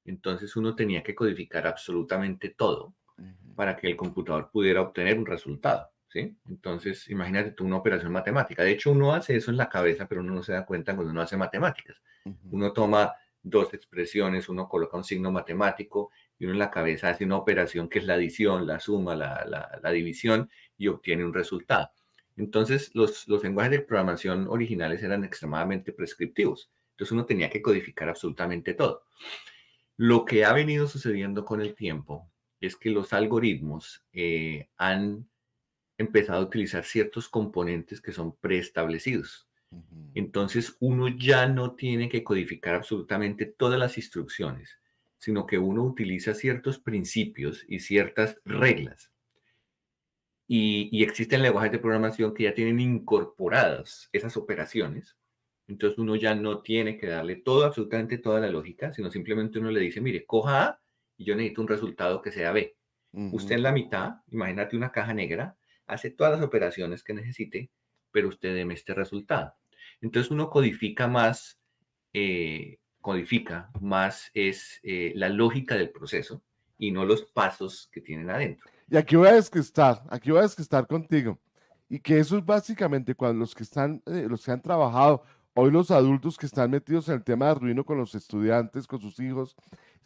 Entonces uno tenía que codificar absolutamente todo Ujú, para que el computador pudiera obtener un resultado, ¿sí? Entonces, imagínate tú una operación matemática. De hecho, uno hace eso en la cabeza, pero uno no se da cuenta cuando uno hace matemáticas. ujú. Uno toma dos expresiones, uno coloca un signo matemático y uno en la cabeza hace una operación que es la adición, la suma, la división y obtiene un resultado. Entonces, los lenguajes de programación originales eran extremadamente prescriptivos. Entonces, uno tenía que codificar absolutamente todo. Lo que ha venido sucediendo con el tiempo es que los algoritmos han empezado a utilizar ciertos componentes que son preestablecidos. Ujú. Entonces, uno ya no tiene que codificar absolutamente todas las instrucciones, sino que uno utiliza ciertos principios y ciertas reglas. Y existen lenguajes de programación que ya tienen incorporadas esas operaciones. Entonces uno ya no tiene que darle todo, absolutamente toda la lógica, sino simplemente uno le dice, mire, coja A y yo necesito un resultado que sea B. Usted Ujú. en la mitad, imagínate una caja negra, hace todas las operaciones que necesite, pero usted deme este resultado. Entonces uno codifica más es la lógica del proceso y no los pasos que tienen adentro. Y aquí voy a descrestar contigo. Y que eso es básicamente cuando los que han trabajado, hoy los adultos que están metidos en el tema de Arduino con los estudiantes, con sus hijos,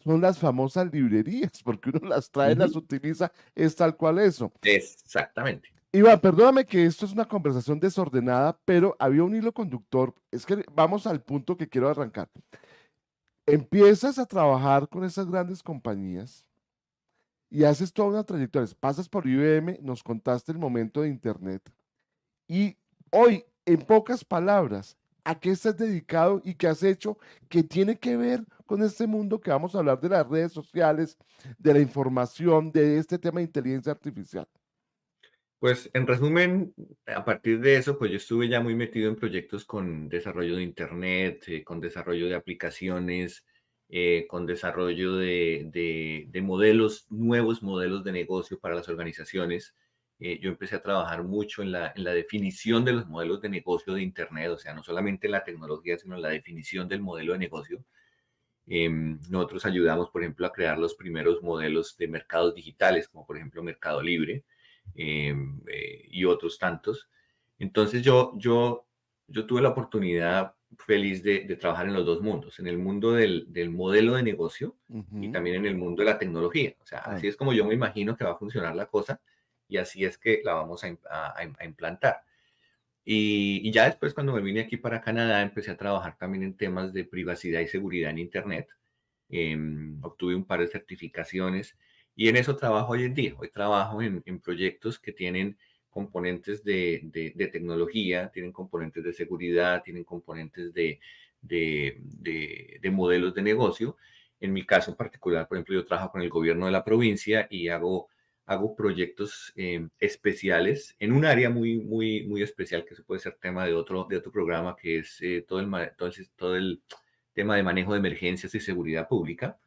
son las famosas librerías, porque uno las trae, las Ujú. utiliza, es tal cual eso. Exactamente. Iván, perdóname que esto es una conversación desordenada, pero había un hilo conductor. Es que vamos al punto que quiero arrancar. Empiezas a trabajar con esas grandes compañías y haces toda una trayectoria. Pasas por IBM, nos contaste el momento de Internet. Y hoy, en pocas palabras, ¿a qué estás dedicado y qué has hecho que tiene que ver con este mundo que vamos a hablar de las redes sociales, de la información, de este tema de inteligencia artificial? Pues en resumen, a partir de eso, pues yo estuve ya muy metido en proyectos con desarrollo de Internet, con desarrollo de aplicaciones, con desarrollo de modelos, nuevos modelos de negocio para las organizaciones. Yo empecé a trabajar mucho en la definición de los modelos de negocio de Internet, o sea, no solamente la tecnología, sino la definición del modelo de negocio. Nosotros ayudamos, por ejemplo, a crear los primeros modelos de mercados digitales, como por ejemplo Mercado Libre y otros tantos. Entonces yo tuve la oportunidad feliz de trabajar en los dos mundos, en el mundo del modelo de negocio y Ujú. también en el mundo de la tecnología. O sea, Ah, así es como yo me imagino que va a funcionar la cosa y así es que la vamos a implantar. Y ya después, cuando me vine aquí para Canadá, empecé a trabajar también en temas de privacidad y seguridad en Internet. Obtuve un par de certificaciones y en eso trabajo hoy en día. Hoy trabajo en proyectos que tienen componentes de tecnología, tienen componentes de seguridad, tienen componentes de modelos de negocio. En mi caso en particular, por ejemplo, yo trabajo con el gobierno de la provincia y hago proyectos especiales en un área muy especial, que eso puede ser tema de otro programa, que es todo el tema de manejo de emergencias y seguridad pública.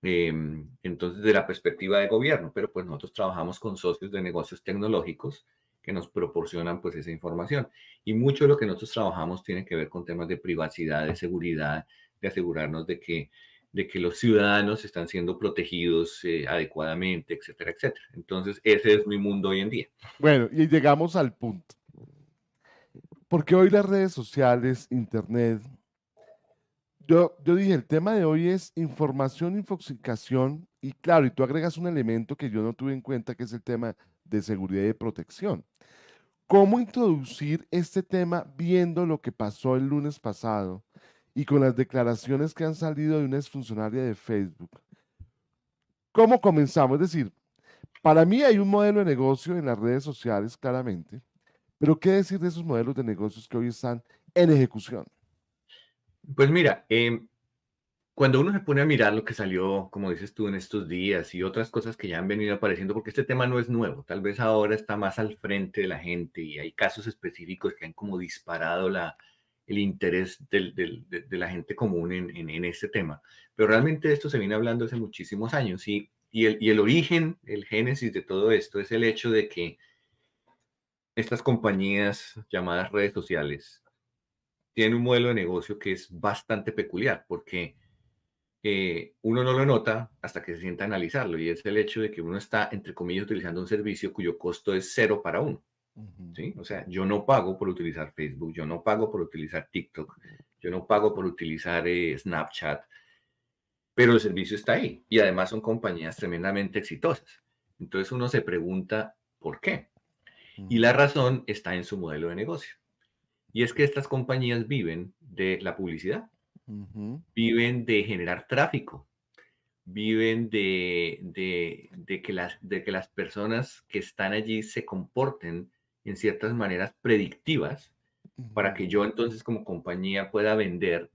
Entonces, de la perspectiva de gobierno, pero pues nosotros trabajamos con socios de negocios tecnológicos que nos proporcionan pues esa información. Y mucho de lo que nosotros trabajamos tiene que ver con temas de privacidad, de seguridad, de asegurarnos de que los ciudadanos están siendo protegidos adecuadamente, etcétera, etcétera. Entonces, ese es mi mundo hoy en día. bueno, y llegamos al punto. Porque hoy las redes sociales, internet, yo dije, el tema de hoy es información, infoxicación, y claro, y tú agregas un elemento que yo no tuve en cuenta, que es el tema de seguridad y de protección. ¿Cómo introducir este tema viendo lo que pasó el lunes pasado y con las declaraciones que han salido de una exfuncionaria de Facebook? ¿Cómo comenzamos? Es decir, para mí hay un modelo de negocio en las redes sociales, claramente, pero ¿qué decir de esos modelos de negocios que hoy están en ejecución? Pues mira, cuando uno se pone a mirar lo que salió, como dices tú, en estos días y otras cosas que ya han venido apareciendo, porque este tema no es nuevo, tal vez ahora está más al frente de la gente y hay casos específicos que han como disparado el interés de la gente común en este tema. Pero realmente esto se viene hablando hace muchísimos años y el origen, el génesis de todo esto es el hecho de que estas compañías llamadas redes sociales tienen un modelo de negocio que es bastante peculiar porque uno no lo nota hasta que se sienta a analizarlo, y es el hecho de que uno está, entre comillas, utilizando un servicio cuyo costo es cero para uno, Ujú, ¿sí? O sea, yo no pago por utilizar Facebook, yo no pago por utilizar TikTok, yo no pago por utilizar Snapchat, pero el servicio está ahí y además son compañías tremendamente exitosas. Entonces uno se pregunta, ¿por qué? Y ujú, la razón está en su modelo de negocio. Y es que estas compañías viven de la publicidad, ujú, viven de generar tráfico, viven de que las personas que están allí se comporten en ciertas maneras predictivas para ujú. que yo entonces como compañía pueda vender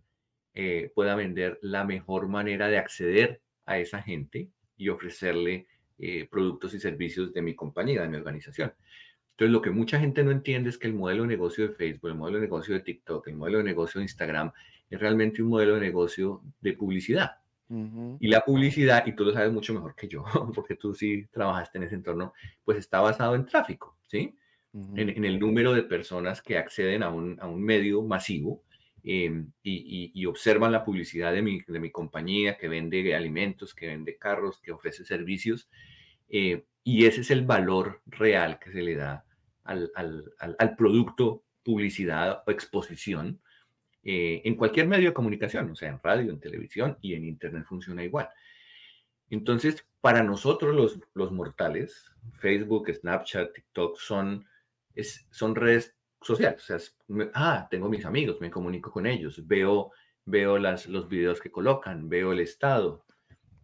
la mejor manera de acceder a esa gente y ofrecerle productos y servicios de mi compañía, de mi organización. Entonces, lo que mucha gente no entiende es que el modelo de negocio de Facebook, el modelo de negocio de TikTok, el modelo de negocio de Instagram es realmente un modelo de negocio de publicidad. Ujú, Y la publicidad, y tú lo sabes mucho mejor que yo, porque tú sí trabajaste en ese entorno, pues está basado en tráfico, ¿sí? ujú. En el número de personas que acceden a un medio masivo y observan la publicidad de mi compañía que vende alimentos, que vende carros, que ofrece servicios. Y ese es el valor real que se le da al producto, publicidad o exposición en cualquier medio de comunicación, o sea, en radio, en televisión y en Internet funciona igual. Entonces, para nosotros los mortales, Facebook, Snapchat, TikTok son redes sociales. O sea, tengo mis amigos, me comunico con ellos, veo los videos que colocan, veo el estado,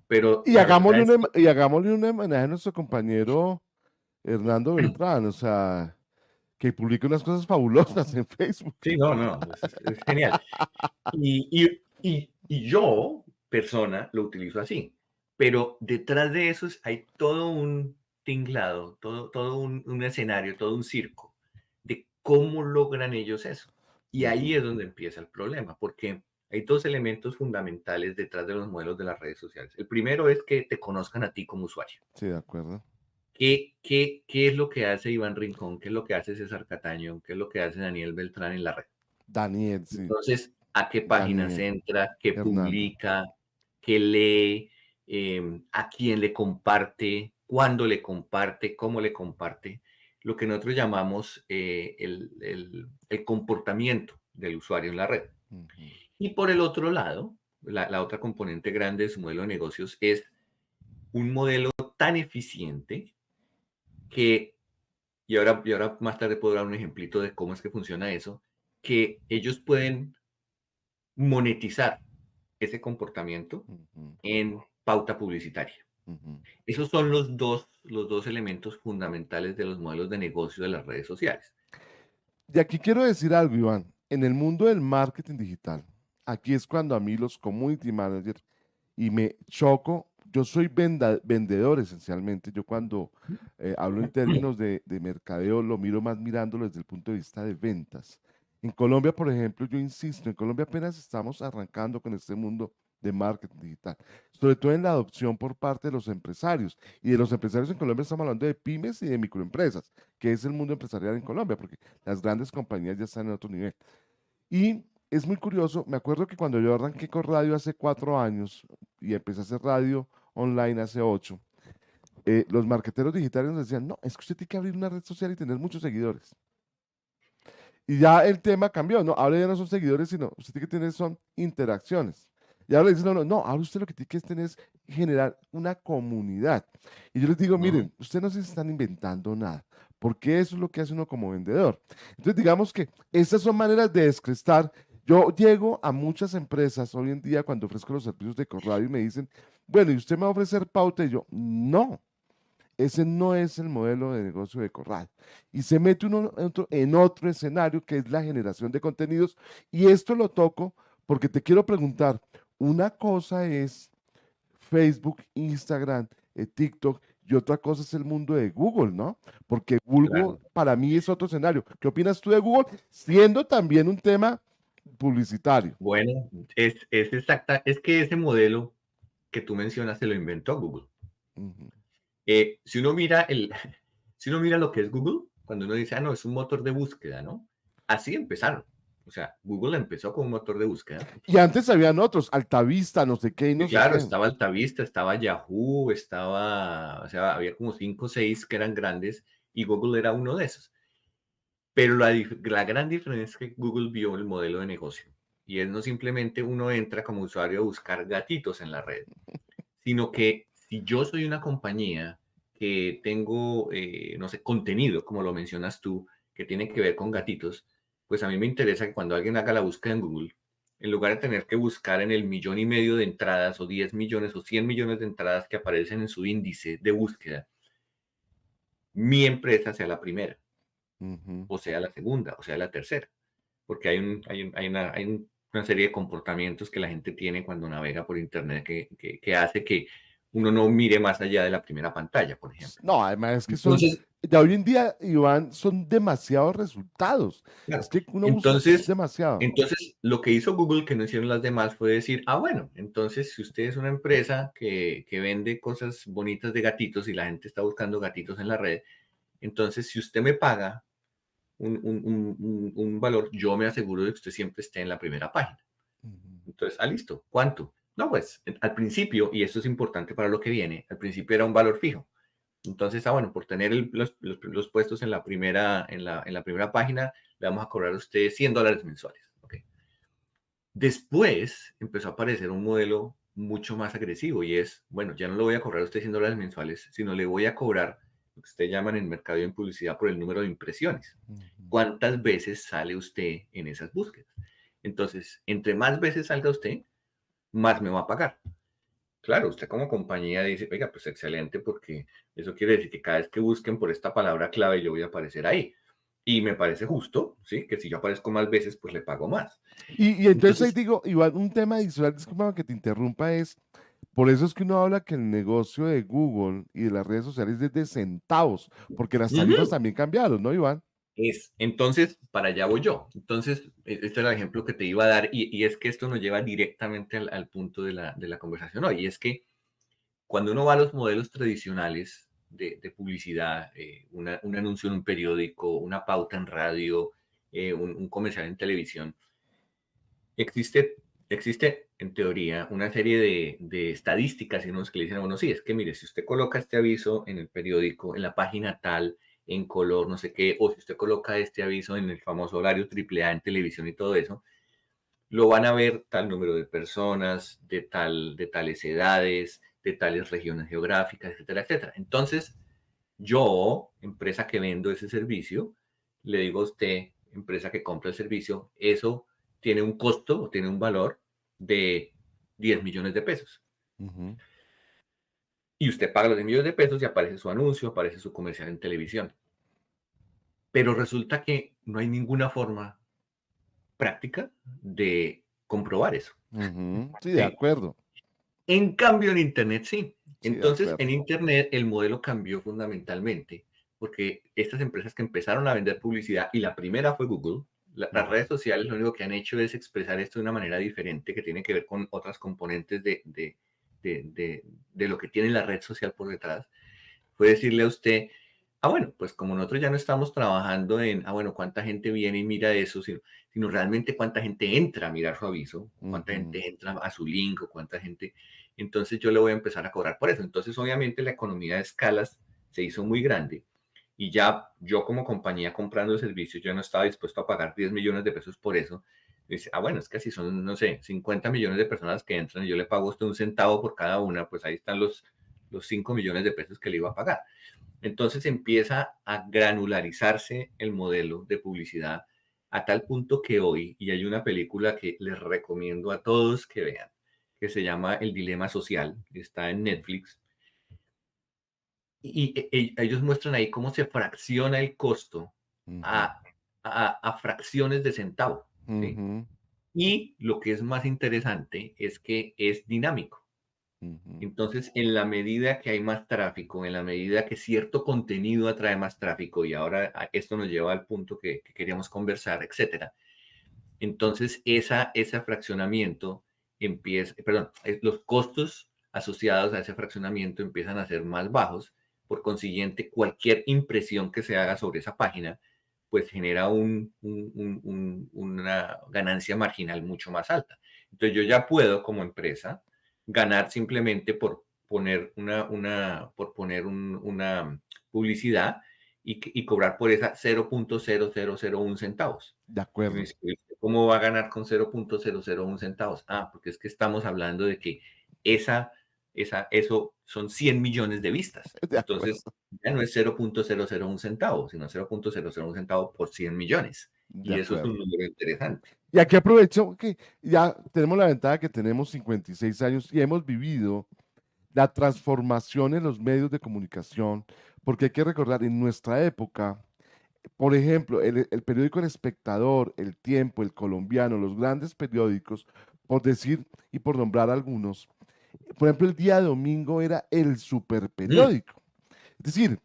pero Y la verdad hagámosle es que y hagámosle un homenaje a nuestro compañero Hernando Beltrán, o sea, que publica unas cosas fabulosas en Facebook. sí, no, no, es genial. Y yo, persona, lo utilizo así. Pero detrás de eso hay todo tinglado, todo un escenario, todo un circo de cómo logran ellos eso. Y ahí Ujú. es donde empieza el problema, porque hay dos elementos fundamentales detrás de los modelos de las redes sociales. El primero es que te conozcan a ti como usuario. Sí, de acuerdo. ¿Qué es lo que hace Iván Rincón? ¿Qué es lo que hace César Cataño? ¿Qué es lo que hace Daniel Beltrán en la red? Daniel, sí. Entonces, ¿a qué páginas Daniel, entra? ¿Qué Hernando. publica? ¿Qué lee? ¿A quién le comparte? ¿Cuándo le comparte? ¿Cómo le comparte? Lo que nosotros llamamos el comportamiento del usuario en la red. Ujú. Y por el otro lado, la otra componente grande de su modelo de negocios es un modelo tan eficiente que, y ahora más tarde puedo dar un ejemplito de cómo es que funciona eso, que ellos pueden monetizar ese comportamiento Ujú. en pauta publicitaria. Ujú. Esos son los dos elementos fundamentales de los modelos de negocio de las redes sociales. Y aquí quiero decir algo, Iván. En el mundo del marketing digital, aquí es cuando a mí los community managers y me choco. Yo soy vendedor esencialmente. Yo cuando hablo en términos de mercadeo, lo miro más mirándolo desde el punto de vista de ventas. En Colombia, por ejemplo, yo insisto, en Colombia apenas estamos arrancando con este mundo de marketing digital, sobre todo en la adopción por parte de los empresarios. Y de los empresarios en Colombia estamos hablando de pymes y de microempresas, que es el mundo empresarial en Colombia, porque las grandes compañías ya están en otro nivel. Y es muy curioso, me acuerdo que cuando yo arranqué con radio hace 4 años y empecé a hacer radio online hace 8, los marqueteros digitales nos decían, no, es que usted tiene que abrir una red social y tener muchos seguidores. Y ya el tema cambió, no, ahora ya no son seguidores, sino usted tiene que tener son interacciones. Y ahora le dicen, no, no, no, ahora usted lo que tiene que tener es generar una comunidad. Y yo les digo, Ujú. miren, ustedes no se están inventando nada, porque eso es lo que hace uno como vendedor. Entonces, digamos que estas son maneras de descrestar. Yo llego a muchas empresas hoy en día cuando ofrezco los servicios de correo y me dicen, bueno, ¿y usted me va a ofrecer pauta? Y yo, no. Ese no es el modelo de negocio de Corral. Y se mete uno en otro escenario que es la generación de contenidos. Y esto lo toco porque te quiero preguntar, una cosa es Facebook, Instagram, TikTok y otra cosa es el mundo de Google, ¿no? Porque Google Claro. para mí es otro escenario. ¿Qué opinas tú de Google? Siendo también un tema publicitario. Bueno, es exacta, es que ese modelo que tú mencionas se lo inventó Google. Ujú. Si uno mira si uno mira lo que es Google, cuando uno dice, ah, no, es un motor de búsqueda, ¿no? Así empezaron. O sea, Google empezó con un motor de búsqueda. Y antes habían otros, Altavista, no sé qué y Sí, no sé claro, qué. estaba Altavista, estaba Yahoo, o sea, había como 5 o 6 que eran grandes y Google era uno de esos. Pero la gran diferencia es que Google vio el modelo de negocio y es no simplemente uno entra como usuario a buscar gatitos en la red, sino que si yo soy una compañía que tengo, no sé, contenido, como lo mencionas tú, que tiene que ver con gatitos, pues a mí me interesa que cuando alguien haga la búsqueda en Google, en lugar de tener que buscar en el 1,5 millones de entradas o 10 millones o 100 millones de entradas que aparecen en su índice de búsqueda, mi empresa sea la primera, Ujú. o sea la segunda, o sea la tercera, porque una serie de comportamientos que la gente tiene cuando navega por Internet que hace que uno no mire más allá de la primera pantalla, por ejemplo. No, además es que son, Entonces, ya hoy en día, Iván, son demasiados resultados. claro, Es que uno busca entonces, demasiado. entonces lo que hizo Google que no hicieron las demás fue decir, ah, bueno, entonces si usted es una empresa que vende cosas bonitas de gatitos y la gente está buscando gatitos en la red, entonces si usted me paga un valor, yo me aseguro de que usted siempre esté en la primera página. Ujú. Entonces, listo. ¿Cuánto? No, pues al principio, y esto es importante para lo que viene, al principio era un valor fijo. Entonces, bueno, por tener los puestos en la primera página, le vamos a cobrar a usted $100 mensuales. Okay. Después empezó a aparecer un modelo mucho más agresivo y es, bueno, ya no le voy a cobrar a usted $100 mensuales, sino le voy a cobrar lo que ustedes llaman en mercado y en publicidad por el número de impresiones. Ujú. ¿Cuántas veces sale usted en esas búsquedas? Entonces, entre más veces salga usted, más me va a pagar. Claro, usted como compañía dice, oiga, pues excelente, porque eso quiere decir que cada vez que busquen por esta palabra clave, yo voy a aparecer ahí. Y me parece justo, ¿sí? Que si yo aparezco más veces, pues le pago más. Y entonces ahí Entonces, digo, Iván, un tema adicional, disculpa que te interrumpa, es Por eso es que uno habla que el negocio de Google y de las redes sociales es de centavos, porque las tarifas Ujú. también cambiaron, ¿no, Iván? Entonces, para allá voy yo. Entonces, este era el ejemplo que te iba a dar y es que esto nos lleva directamente al punto de la conversación hoy. Y es que cuando uno va a los modelos tradicionales de publicidad, un anuncio en un periódico, una pauta en radio, un comercial en televisión, existe, existe en teoría una serie de estadísticas y unos que le dicen, bueno, sí, es que mire, si usted coloca este aviso en el periódico, en la página tal, en color, no sé qué, o si usted coloca este aviso en el famoso horario triple A en televisión y todo eso, lo van a ver tal número de personas, de tales edades, de tales regiones geográficas, etcétera, etcétera. Entonces, yo, empresa que vendo ese servicio, le digo a usted, empresa que compra el servicio, eso tiene un costo o tiene un valor de 10 millones de pesos. Ujú, Y usted paga los 10 millones de pesos y aparece su anuncio, aparece su comercial en televisión. Pero resulta que no hay ninguna forma práctica de comprobar eso. ujú. Sí, de ¿Sí? acuerdo. En cambio, en Internet sí. Sí, de Entonces, en acuerdo. Internet el modelo cambió fundamentalmente, porque estas empresas que empezaron a vender publicidad, y la primera fue Google, las Ujú, redes sociales lo único que han hecho es expresar esto de una manera diferente que tiene que ver con otras componentes de lo que tiene la red social por detrás. Fue decirle a usted, bueno, pues como nosotros ya no estamos trabajando en, bueno, cuánta gente viene y mira eso, sino realmente cuánta gente entra a mirar su aviso, cuánta ujú. gente entra a su link o cuánta gente, entonces yo le voy a empezar a cobrar por eso. Entonces, obviamente, la economía de escalas se hizo muy grande y ya yo como compañía comprando el servicio, yo no estaba dispuesto a pagar 10 millones de pesos por eso. Dice, bueno, es que si son, no sé, 50 millones de personas que entran y yo le pago a usted un centavo por cada una, pues ahí están los 5 millones de pesos que le iba a pagar. Entonces empieza a granularizarse el modelo de publicidad a tal punto que hoy, y hay una película que les recomiendo a todos que vean, que se llama El Dilema Social, está en Netflix, y ellos muestran ahí cómo se fracciona el costo Ujú, a, a fracciones de centavo, ¿sí? ujú, Y lo que es más interesante es que es dinámico. ujú. Entonces, en la medida que hay más tráfico, en la medida que cierto contenido atrae más tráfico, y ahora esto nos lleva al punto que queríamos conversar, etcétera. Entonces, ese fraccionamiento empieza, perdón, los costos asociados a ese fraccionamiento empiezan a ser más bajos. Por consiguiente, cualquier impresión que se haga sobre esa página, pues genera una ganancia marginal mucho más alta. Entonces, yo ya puedo como empresa ganar simplemente por poner por poner una publicidad y cobrar por esa 0.0001 centavos. De Y me acuerdo, dice, ¿cómo va a ganar con 0.001 centavos? Porque es que estamos hablando de que eso son 100 millones de vistas. de Entonces, acuerdo, ya no es 0.001 centavos, sino 0.001 centavos por 100 millones. de Y eso es un acuerdo. número interesante. Y aquí aprovecho que ya tenemos la ventaja que tenemos 56 años y hemos vivido la transformación en los medios de comunicación, porque hay que recordar, en nuestra época, por ejemplo, el periódico El Espectador, El Tiempo, El Colombiano, los grandes periódicos, por decir y por nombrar algunos, por ejemplo, el día domingo era el super Mm, periódico. Es decir,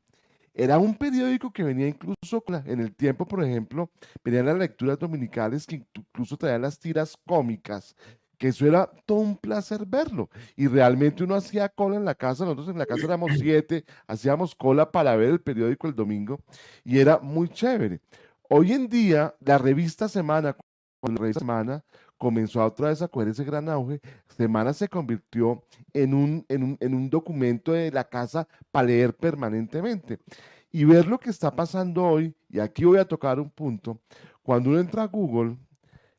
era un periódico que venía incluso en el tiempo, por ejemplo, venían las lecturas dominicales que incluso traían las tiras cómicas, que eso era todo un placer verlo. Y realmente uno hacía cola en la casa, nosotros en la casa éramos 7, hacíamos cola para ver el periódico el domingo y era muy chévere. Hoy en día, la revista Semana, cuando la revista Semana comenzó otra vez a coger ese gran auge, Semana se convirtió en un documento de la casa para leer permanentemente y ver lo que está pasando hoy, y aquí voy a tocar un punto, cuando uno entra a Google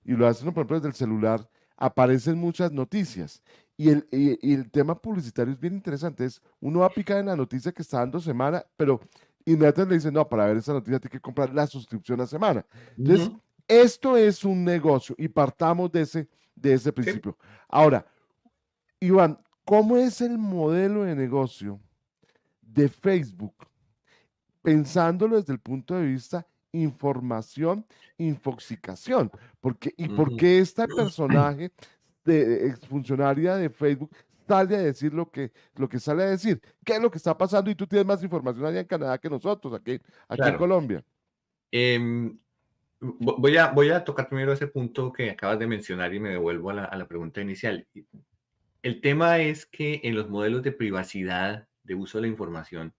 y lo hace, uno, por ejemplo, desde el celular, aparecen muchas noticias. Y el tema publicitario es bien interesante. Uno va a picar en la noticia que está dando Semana, pero inmediatamente le dicen, no, para ver esa noticia tiene que comprar la suscripción a Semana. Entonces, ujú, esto es un negocio y partamos de ese sí. principio. Ahora, Iván, ¿cómo es el modelo de negocio de Facebook? Pensándolo desde el punto de vista información, ¿Y por Ujú. qué este personaje de exfuncionaria de Facebook sale a decir lo que sale a decir. ¿Qué es lo que está pasando? Y tú tienes más información allá en Canadá que nosotros, aquí en Claro. Colombia. Em, voy a tocar primero ese punto que acabas de mencionar y me devuelvo a la pregunta inicial. El tema es que en los modelos de privacidad, de uso de la información,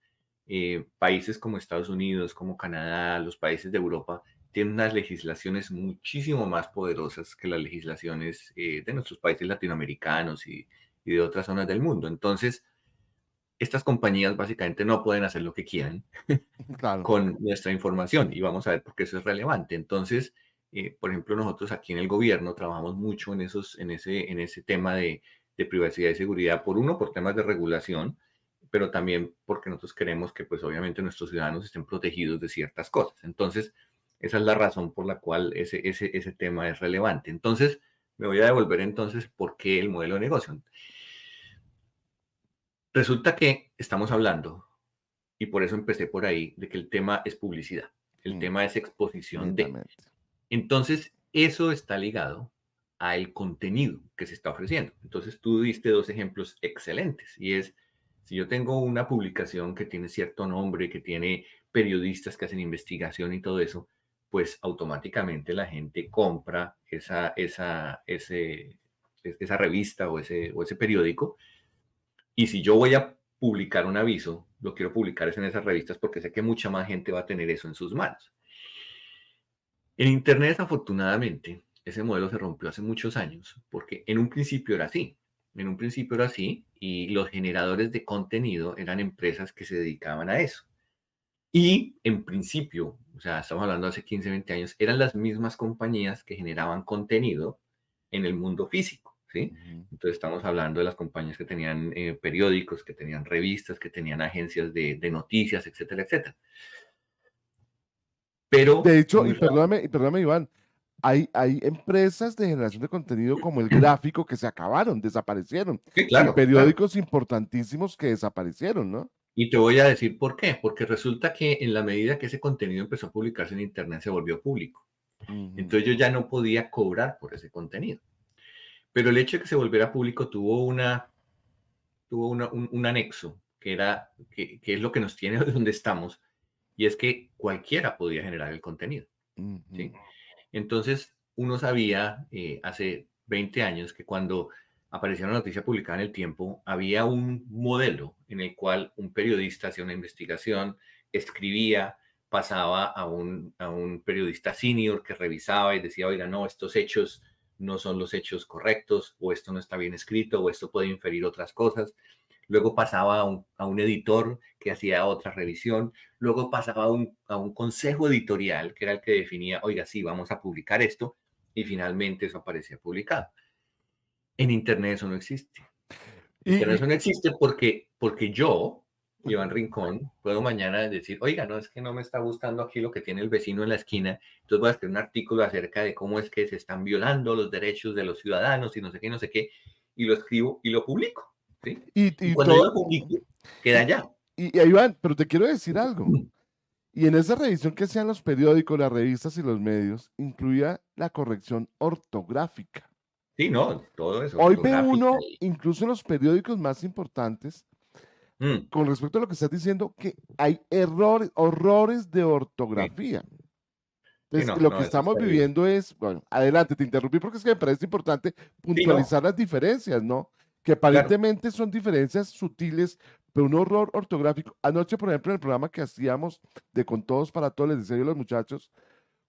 países como Estados Unidos, como Canadá, los países de Europa, tienen unas legislaciones muchísimo más poderosas que las legislaciones de nuestros países latinoamericanos y de otras zonas del mundo. Entonces, estas compañías básicamente no pueden hacer lo que quieran Claro. con nuestra información y vamos a ver por qué eso es relevante. Entonces, por ejemplo, nosotros aquí en el gobierno trabajamos mucho en ese tema de privacidad y seguridad, por temas de regulación, pero también porque nosotros queremos que, pues, obviamente nuestros ciudadanos estén protegidos de ciertas cosas. Entonces, esa es la razón por la cual ese tema es relevante. Entonces, me voy a devolver entonces por qué el modelo de negocio. Resulta que estamos hablando y por eso empecé por ahí, de que el tema es publicidad, el Mm, tema es exposición de. netamente. Entonces, eso está ligado al contenido que se está ofreciendo. Entonces, tú diste dos ejemplos excelentes y es, si yo tengo una publicación que tiene cierto nombre, que tiene periodistas que hacen investigación y todo eso, pues automáticamente la gente compra esa revista o ese periódico y si yo voy a publicar un aviso, lo quiero publicar es en esas revistas porque sé que mucha más gente va a tener eso en sus manos. En Internet, desafortunadamente, ese modelo se rompió hace muchos años porque en un principio era así. En un principio era así y los generadores de contenido eran empresas que se dedicaban a eso. Y en principio, o sea, estamos hablando de hace 15, 20 años, eran las mismas compañías que generaban contenido en el mundo físico, ¿sí? Ujú. Entonces estamos hablando de las compañías que tenían periódicos, que tenían revistas, que tenían agencias de noticias, etcétera, etcétera. De Pero hecho, muy rápido. y perdóname, Iván, hay empresas de generación de contenido como el gráfico que se acabaron, desaparecieron, Sí, y claro, claro. periódicos importantísimos que desaparecieron, ¿no? Y te voy a decir por qué. Porque resulta que en la medida que ese contenido empezó a publicarse en Internet, se volvió público. Ujú. Entonces yo ya no podía cobrar por ese contenido. Pero el hecho de que se volviera público un anexo, que es lo que nos tiene donde estamos, y es que cualquiera podía generar el contenido, Ujú. ¿sí? Entonces, uno sabía hace 20 años que cuando aparecía una noticia publicada en el tiempo, había un modelo en el cual un periodista hacía una investigación, escribía, pasaba a un periodista senior que revisaba y decía, oiga, no, estos hechos no son los hechos correctos, o esto no está bien escrito, o esto puede inferir otras cosas. Luego pasaba a un editor que hacía otra revisión, luego pasaba a un consejo editorial, que era el que definía, oiga, sí, vamos a publicar esto, y finalmente eso aparecía publicado. En Internet eso no existe. En Internet Y, eso no existe porque yo, Iván Rincón, puedo mañana decir, oiga, no, es que no me está gustando aquí lo que tiene el vecino en la esquina, entonces voy a escribir un artículo acerca de cómo es que se están violando los derechos de los ciudadanos y no sé qué, y lo escribo y lo publico, ¿sí? Y y cuando yo lo todo, publico, queda y, allá. Iván, pero te quiero decir algo. Y en esa revisión que hacían los periódicos, las revistas y los medios, incluía la corrección ortográfica. Sí, no, todo es Hoy ve ortográfica uno, incluso en los periódicos más importantes, mm, con respecto a lo que estás diciendo, que hay errores, horrores de sí, ortografía. sí, Entonces, no, lo que no, eso es estamos terrible. viviendo es, bueno, adelante, te interrumpí porque es que me parece importante Sí, no, puntualizar las diferencias, ¿no? Que claro. aparentemente son diferencias sutiles, pero un horror ortográfico. Anoche, por ejemplo, en el programa que hacíamos de Con Todos para Todos, les decía yo a los muchachos,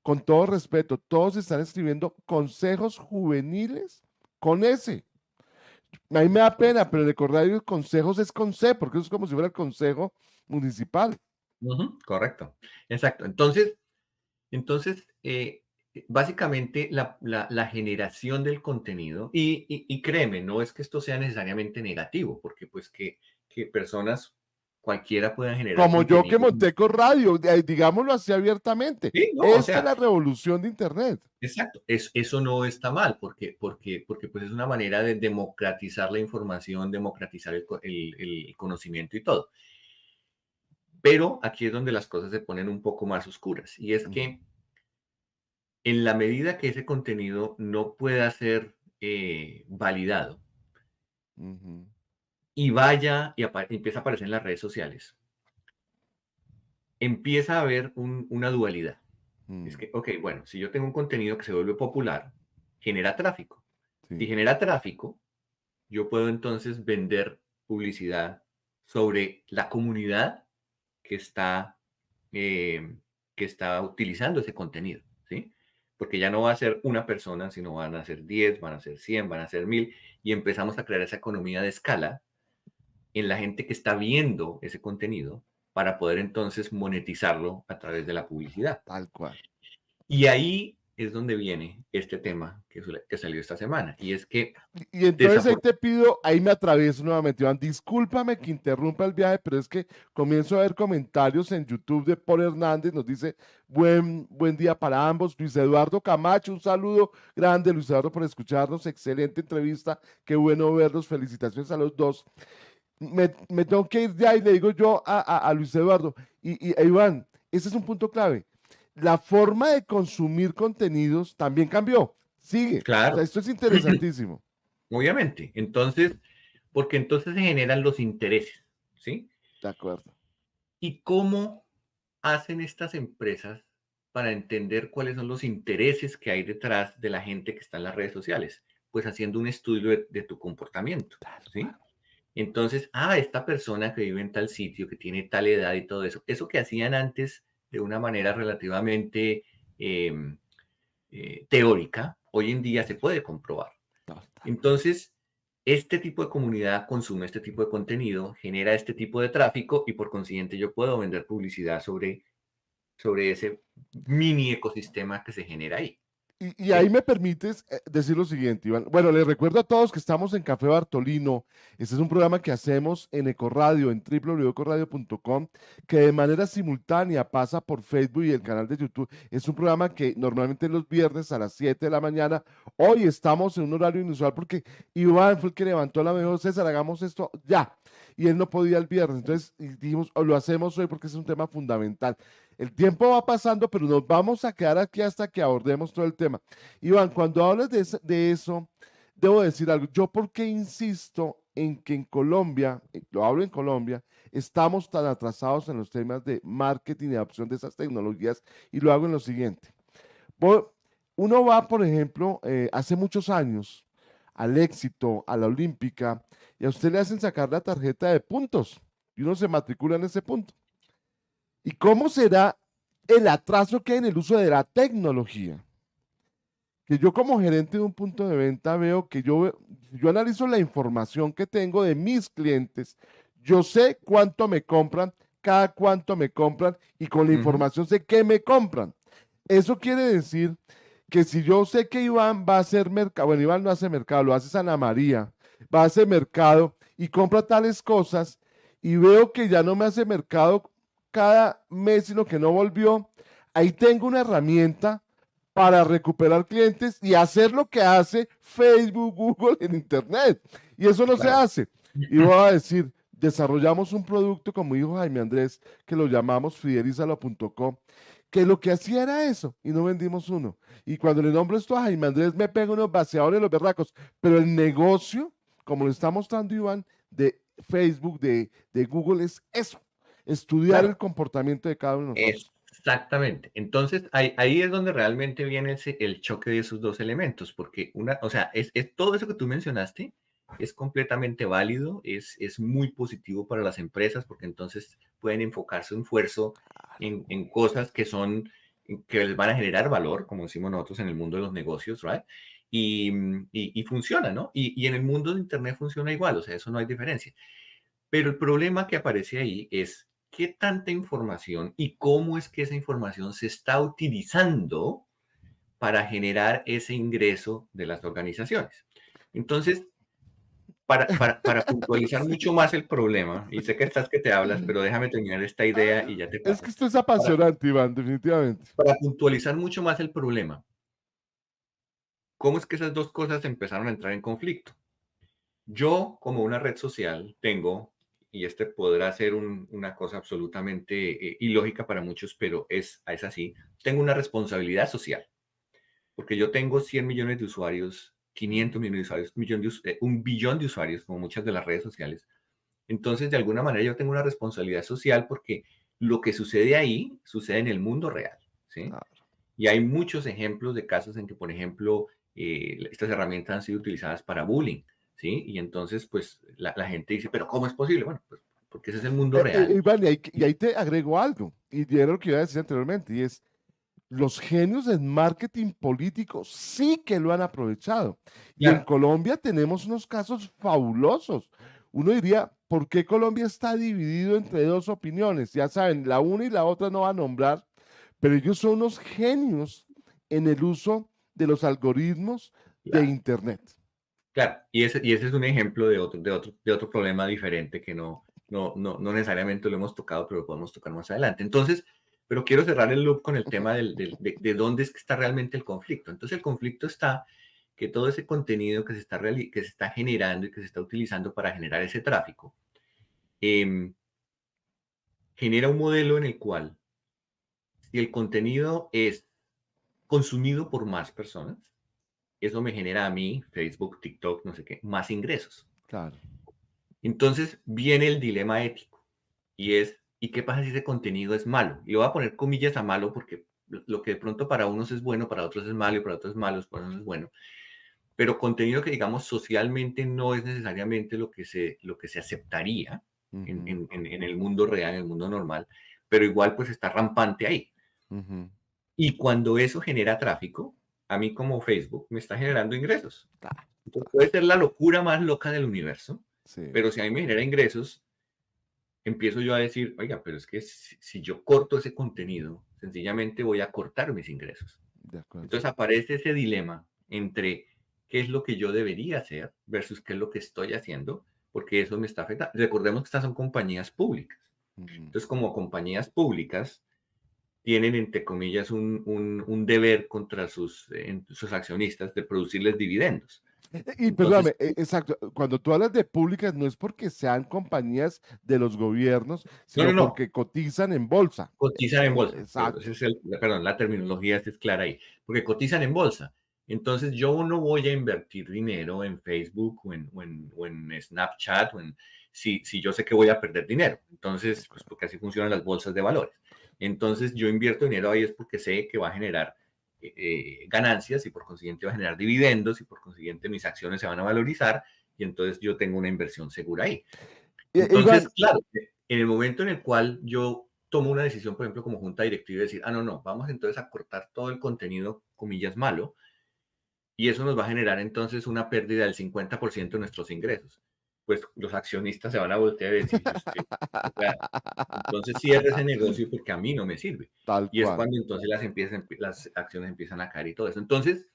con todo respeto, todos están escribiendo consejos juveniles con S. A mí me da pena, pero en el correo consejos es con C, porque eso es como si fuera el consejo municipal. Ujú, correcto, exacto. Entonces, básicamente la generación del contenido, y créeme, no es que esto sea necesariamente negativo, porque pues que personas, cualquiera puedan generar Como yo que contenido. monté con radio, digámoslo así abiertamente. Sí, no, o Esta es sea, la revolución de Internet. exacto, eso no está mal, porque pues es una manera de democratizar la información, democratizar el conocimiento y todo. Pero aquí es donde las cosas se ponen un poco más oscuras, y es Ujú, que en la medida que ese contenido no pueda ser validado, ujú. y vaya y empieza a aparecer en las redes sociales, empieza a haber una dualidad. Es Mm, que, ok, bueno, si yo tengo un contenido que se vuelve popular, genera tráfico. Si sí, genera tráfico, yo puedo entonces vender publicidad sobre la comunidad que está, eh, que está utilizando ese contenido, ¿sí? Porque ya no va a ser una persona, sino van a ser 10, van a ser 100, van a ser 1000, y empezamos a crear esa economía de escala en la gente que está viendo ese contenido para poder entonces monetizarlo a través de la publicidad. tal cual. Y ahí es donde viene este tema que salió esta semana, y es que Y entonces ahí te pido, ahí me atravieso nuevamente, Iván, discúlpame que interrumpa el viaje, pero es que comienzo a ver comentarios en YouTube de Paul Hernández, nos dice, buen día para ambos. Luis Eduardo Camacho, un saludo grande, Luis Eduardo, por escucharnos, excelente entrevista, qué bueno verlos, felicitaciones a los dos. Me tengo que ir ya y le digo yo a Luis Eduardo, y Iván, ese es un punto clave, la forma de consumir contenidos también cambió, sigue, o sea, claro, esto es interesantísimo. obviamente. Entonces, porque entonces se generan los intereses, ¿sí? De acuerdo. ¿Y cómo hacen estas empresas para entender cuáles son los intereses que hay detrás de la gente que está en las redes sociales? Pues haciendo un estudio de tu comportamiento, Tal cual. ¿sí? Entonces, esta persona que vive en tal sitio, que tiene tal edad y todo eso, eso que hacían antes de una manera relativamente em, teórica, hoy en día se puede comprobar. Total. Entonces, este tipo de comunidad consume este tipo de contenido, genera este tipo de tráfico y por consiguiente yo puedo vender publicidad sobre ese mini ecosistema que se genera ahí. Y ahí ¿Sí? me permites decir lo siguiente, Iván. Bueno, les recuerdo a todos que estamos en Café Bartolino. Este es un programa que hacemos en Ecoradio, en www.ecoradio.com, que de manera simultánea pasa por Facebook y el canal de YouTube. Es un programa que normalmente los viernes a las 7 de la mañana. Hoy estamos en un horario inusual porque Iván fue el que levantó la mejor, César, hagamos esto ya. Y él no podía el viernes. Entonces dijimos, "Oh, lo hacemos hoy porque es un tema fundamental". El tiempo va pasando, pero nos vamos a quedar aquí hasta que abordemos todo el tema. Iván, cuando hablas de eso, debo decir algo. Yo, ¿por qué insisto en que en Colombia, lo hablo en Colombia, estamos tan atrasados en los temas de marketing y adopción de esas tecnologías? Y lo hago en lo siguiente. Uno va, por ejemplo, hace muchos años al Éxito, a la Olímpica, y a usted le hacen sacar la tarjeta de puntos y uno se matricula en ese punto. ¿Y cómo será el atraso que hay en el uso de la tecnología? Que yo como gerente de un punto de venta veo que yo analizo la información que tengo de mis clientes, yo sé cuánto me compran, cada cuánto me compran y con la Ujú. información sé qué me compran. Eso quiere decir que si yo sé que Iván va a hacer mercado, bueno, Iván no hace mercado, lo hace Sana María, va a hacer mercado y compra tales cosas y veo que ya no me hace mercado cada mes, sino que no volvió, ahí tengo una herramienta para recuperar clientes y hacer lo que hace Facebook, Google en Internet. Y eso no se Claro. hace. Y voy a decir, desarrollamos un producto, como dijo Jaime Andrés, que lo llamamos fidelizalo.com, que lo que hacía era eso y no vendimos uno. Y cuando le nombro esto a Jaime Andrés, me pega unos vaciadores de los berracos. Pero el negocio, como lo está mostrando Iván, de Facebook, de Google, es eso, estudiar el Claro, comportamiento de cada uno de nosotros. exactamente. Entonces, ahí es donde realmente viene el choque de esos dos elementos, porque o sea, todo eso que tú mencionaste es completamente válido, es muy positivo para las empresas, porque entonces pueden enfocar su esfuerzo en cosas que les van a generar valor, como decimos nosotros en el mundo de los negocios, ¿right? Y funciona, ¿no? Y en el mundo de Internet funciona igual, o sea, eso no hay diferencia. Pero el problema que aparece ahí es qué tanta información y cómo es que esa información se está utilizando para generar ese ingreso de las organizaciones. Entonces, para puntualizar Sí. mucho más el problema, y sé que estás que te hablas, pero déjame terminar esta idea y ya te Es que paso. esto es Para, apasionante, Iván, definitivamente. para puntualizar mucho más el problema, ¿cómo es que esas dos cosas empezaron a entrar en conflicto? Yo, como una red social, tengo, y este podrá ser una cosa absolutamente ilógica para muchos, pero es así, tengo una responsabilidad social, porque yo tengo 100 millones de usuarios, 500 millones de usuarios, un billón de usuarios, como muchas de las redes sociales. Entonces, de alguna manera yo tengo una responsabilidad social porque lo que sucede ahí sucede en el mundo real, ¿sí? Claro. Y hay muchos ejemplos de casos en que, por ejemplo, estas herramientas han sido utilizadas para bullying, ¿sí? Y entonces, pues, la gente dice, pero ¿cómo es posible? Bueno, pues, porque ese es el mundo real. Iván, y ahí te agrego algo, y era lo que iba a decir anteriormente, y es, los genios en marketing político sí que lo han aprovechado. Y en Claro, Colombia tenemos unos casos fabulosos. Uno diría, ¿por qué Colombia está dividido entre dos opiniones? Ya saben, la una y la otra no va a nombrar, pero ellos son unos genios en el uso de los algoritmos de claro. Internet. Claro, y ese es un ejemplo de otro problema diferente que no necesariamente lo hemos tocado, pero lo podemos tocar más adelante. Entonces, pero quiero cerrar el loop con el tema de dónde es que está realmente el conflicto. Entonces, el conflicto está que todo ese contenido que se está generando y que se está utilizando para generar ese tráfico, em, genera un modelo en el cual, si el contenido es consumido por más personas, eso me genera a mí, Facebook, TikTok, no sé qué, más ingresos. Claro. Entonces viene el dilema ético y es, ¿y qué pasa si ese contenido es malo? Y le voy a poner comillas a malo porque lo que de pronto para unos es bueno, para otros es malo y para otros es malo, para otros es bueno. Pero contenido que digamos socialmente no es necesariamente lo que se aceptaría en, Ujú, en, en en el mundo real, en el mundo normal, pero igual pues está rampante ahí. ujú. Y cuando eso genera tráfico, a mí como Facebook me está generando ingresos. Claro, Entonces claro. puede ser la locura más loca del universo, Sí, pero si a mí me genera ingresos, empiezo yo a decir, oiga, pero es que si yo corto ese contenido, sencillamente voy a cortar mis ingresos. de acuerdo. Entonces aparece ese dilema entre qué es lo que yo debería hacer versus qué es lo que estoy haciendo, porque eso me está afectando. Recordemos que estas son compañías públicas. Ujú. Entonces, como compañías públicas, tienen, entre comillas, un deber contra sus accionistas de producirles dividendos. Y Entonces, perdóname, exacto, cuando tú hablas de públicas no es porque sean compañías de los gobiernos, no, no, sino no, porque cotizan en bolsa. cotizan en bolsa. Exacto. Perdón, la terminología es clara ahí, porque cotizan en bolsa. Entonces, yo no voy a invertir dinero en Facebook o en Snapchat si yo sé que voy a perder dinero. Entonces, pues porque así funcionan las bolsas de valores. Entonces, yo invierto dinero ahí es porque sé que va a generar ganancias y por consiguiente va a generar dividendos y por consiguiente mis acciones se van a valorizar y entonces yo tengo una inversión segura ahí. Entonces, Iván, claro, en el momento en el cual yo tomo una decisión, por ejemplo, como junta directiva, y decir, no, no, vamos entonces a cortar todo el contenido, comillas, malo, y eso nos va a generar entonces una pérdida del 50% de nuestros ingresos. Pues los accionistas se van a voltear y decir, "¿Y usted, o sea, entonces cierre ese negocio porque a mí no me sirve". tal Y es cual. cuando entonces las acciones empiezan a caer y todo eso. Entonces,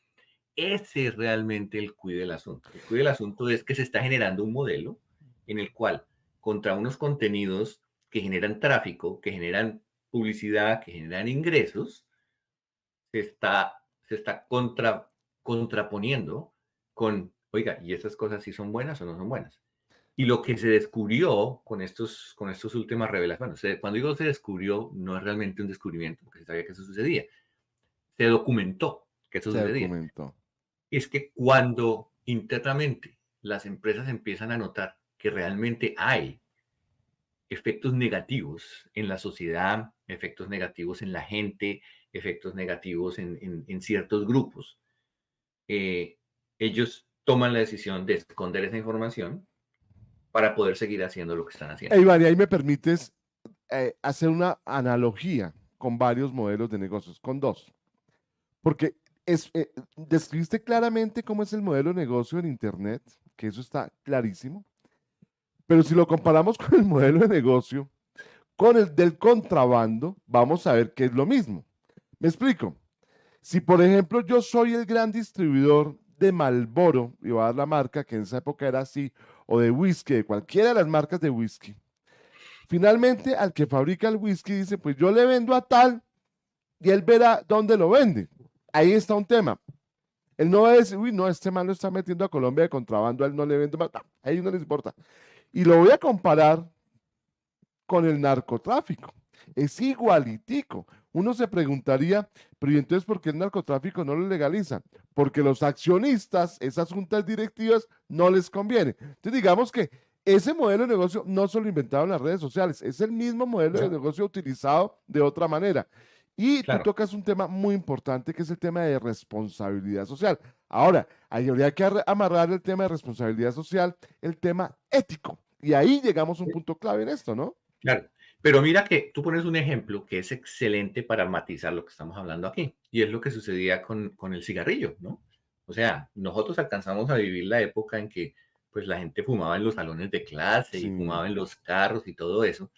ese es realmente el cuide del asunto. El cuide del asunto es que se está generando un modelo en el cual, contra unos contenidos que generan tráfico, que generan publicidad, que generan ingresos, se está contraponiendo con, oiga, ¿y estas cosas sí son buenas o no son buenas? Y lo que se descubrió con estas últimas revelaciones, bueno, cuando digo se descubrió, no es realmente un descubrimiento, porque se sabía que eso sucedía, se documentó que eso Se sucedía. documentó. Es que cuando internamente las empresas empiezan a notar que realmente hay efectos negativos en la sociedad, efectos negativos en la gente, efectos negativos en ciertos grupos, eh, ellos toman la decisión de esconder esa información para poder seguir haciendo lo que están haciendo. Iván, y ahí me permites hacer una analogía con varios modelos de negocios, con dos, porque describiste claramente cómo es el modelo de negocio en Internet, que eso está clarísimo, pero si lo comparamos con el modelo de negocio, con el del contrabando, vamos a ver que es lo mismo. Me explico. Si, por ejemplo, yo soy el gran distribuidor de Marlboro, y voy a dar la marca que en esa época era así, o de whisky, de cualquiera de las marcas de whisky, finalmente al que fabrica el whisky dice, pues yo le vendo a tal y él verá dónde lo vende. Ahí está un tema. Él no va a decir, uy, no, este man lo está metiendo a Colombia de contrabando, a él no le vendo más. No, a ellos no les importa. Y lo voy a comparar con el narcotráfico. Es igualitico. Uno se preguntaría, pero ¿y entonces por qué el narcotráfico no lo legalizan? Porque los accionistas, esas juntas directivas, no les conviene. Entonces digamos que ese modelo de negocio no se lo inventaron las redes sociales, es el mismo modelo de No, negocio utilizado de otra manera. Y tú claro. tocas un tema muy importante que es el tema de responsabilidad social. Ahora, ahí habría que amarrar el tema de responsabilidad social, el tema ético. Y ahí llegamos a un punto clave en esto, ¿no? Claro, pero mira que tú pones un ejemplo que es excelente para matizar lo que estamos hablando aquí, y es lo que sucedía con el cigarrillo, ¿no? O sea, nosotros alcanzamos a vivir la época en que pues la gente fumaba en los salones de clase y Sí. fumaba en los carros y todo eso,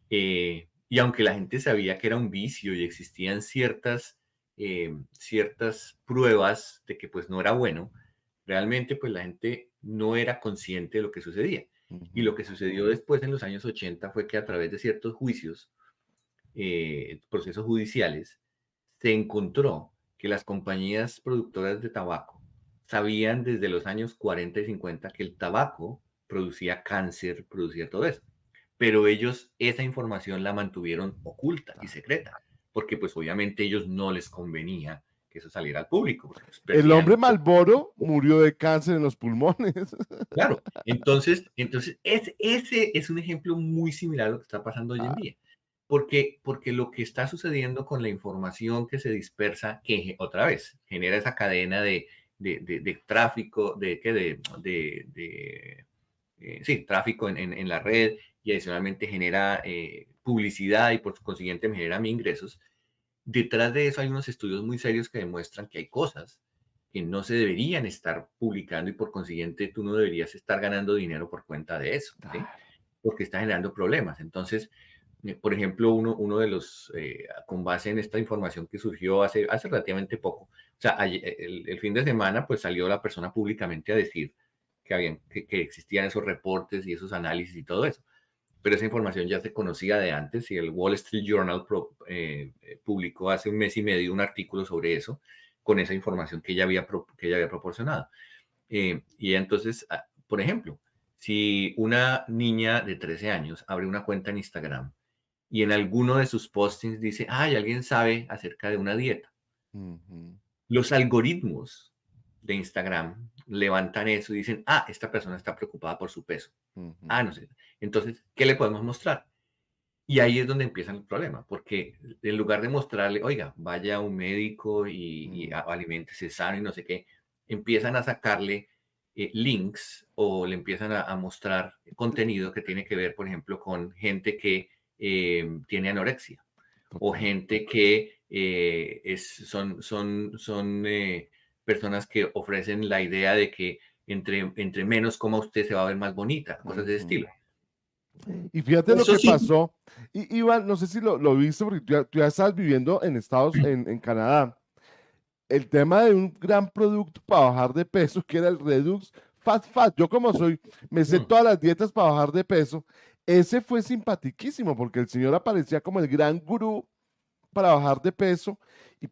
y aunque la gente sabía que era un vicio y existían ciertas pruebas de que pues no era bueno, realmente pues la gente no era consciente de lo que sucedía. Y Ujú. lo que sucedió después en los años 80 fue que a través de ciertos juicios, procesos judiciales, se encontró que las compañías productoras de tabaco sabían desde los años 40 y 50 que el tabaco producía cáncer, producía todo eso. Pero ellos esa información la mantuvieron oculta y secreta, porque pues obviamente ellos no les convenía que eso saliera al público, porque pues, El hombre perdían. Malboro murió de cáncer en los pulmones. Claro, entonces ese es un ejemplo muy similar a lo que está pasando hoy en día, porque lo que está sucediendo con la información que se dispersa, que otra vez genera esa cadena de tráfico, sí, tráfico en la red y adicionalmente genera publicidad y por consiguiente me genera a mí ingresos. Detrás de eso hay unos estudios muy serios que demuestran que hay cosas que no se deberían estar publicando y por consiguiente tú no deberías estar ganando dinero por cuenta de eso, ¿sí? Porque está generando problemas. Entonces, por ejemplo, uno de los, con base en esta información que surgió hace relativamente poco, o sea, el fin de semana, pues salió la persona públicamente a decir que existían esos reportes y esos análisis y todo eso, pero esa información ya se conocía de antes y el Wall Street Journal publicó hace un mes y medio un artículo sobre eso, con esa información que ella había proporcionado. Y entonces, por ejemplo, si una niña de 13 años abre una cuenta en Instagram y en alguno de sus postings dice, ay, alguien sabe acerca de una dieta, Ujú, los algoritmos de Instagram levantan eso y dicen, ah, esta persona está preocupada por su peso. ujú. Ah, no sé. Entonces, ¿qué le podemos mostrar? Y ahí es donde empieza el problema, porque en lugar de mostrarle, oiga, vaya a un médico y Mm. aliméntese sano y no sé qué, empiezan a sacarle links o le empiezan a mostrar contenido que tiene que ver, por ejemplo, con gente que tiene anorexia o Total. gente que son personas que ofrecen la idea de que entre menos coma usted se va a ver más bonita, cosas de ese Ujú. estilo. Y fíjate lo Eso que sí. pasó. Y, Iván, no sé si lo viste, porque tú ya estás viviendo en en Canadá. El tema de un gran producto para bajar de peso, que era el Redux Fat Fat. Yo como soy, me sé Mm. todas las dietas para bajar de peso. Ese fue simpaticísimo, porque el señor aparecía como el gran gurú para bajar de peso,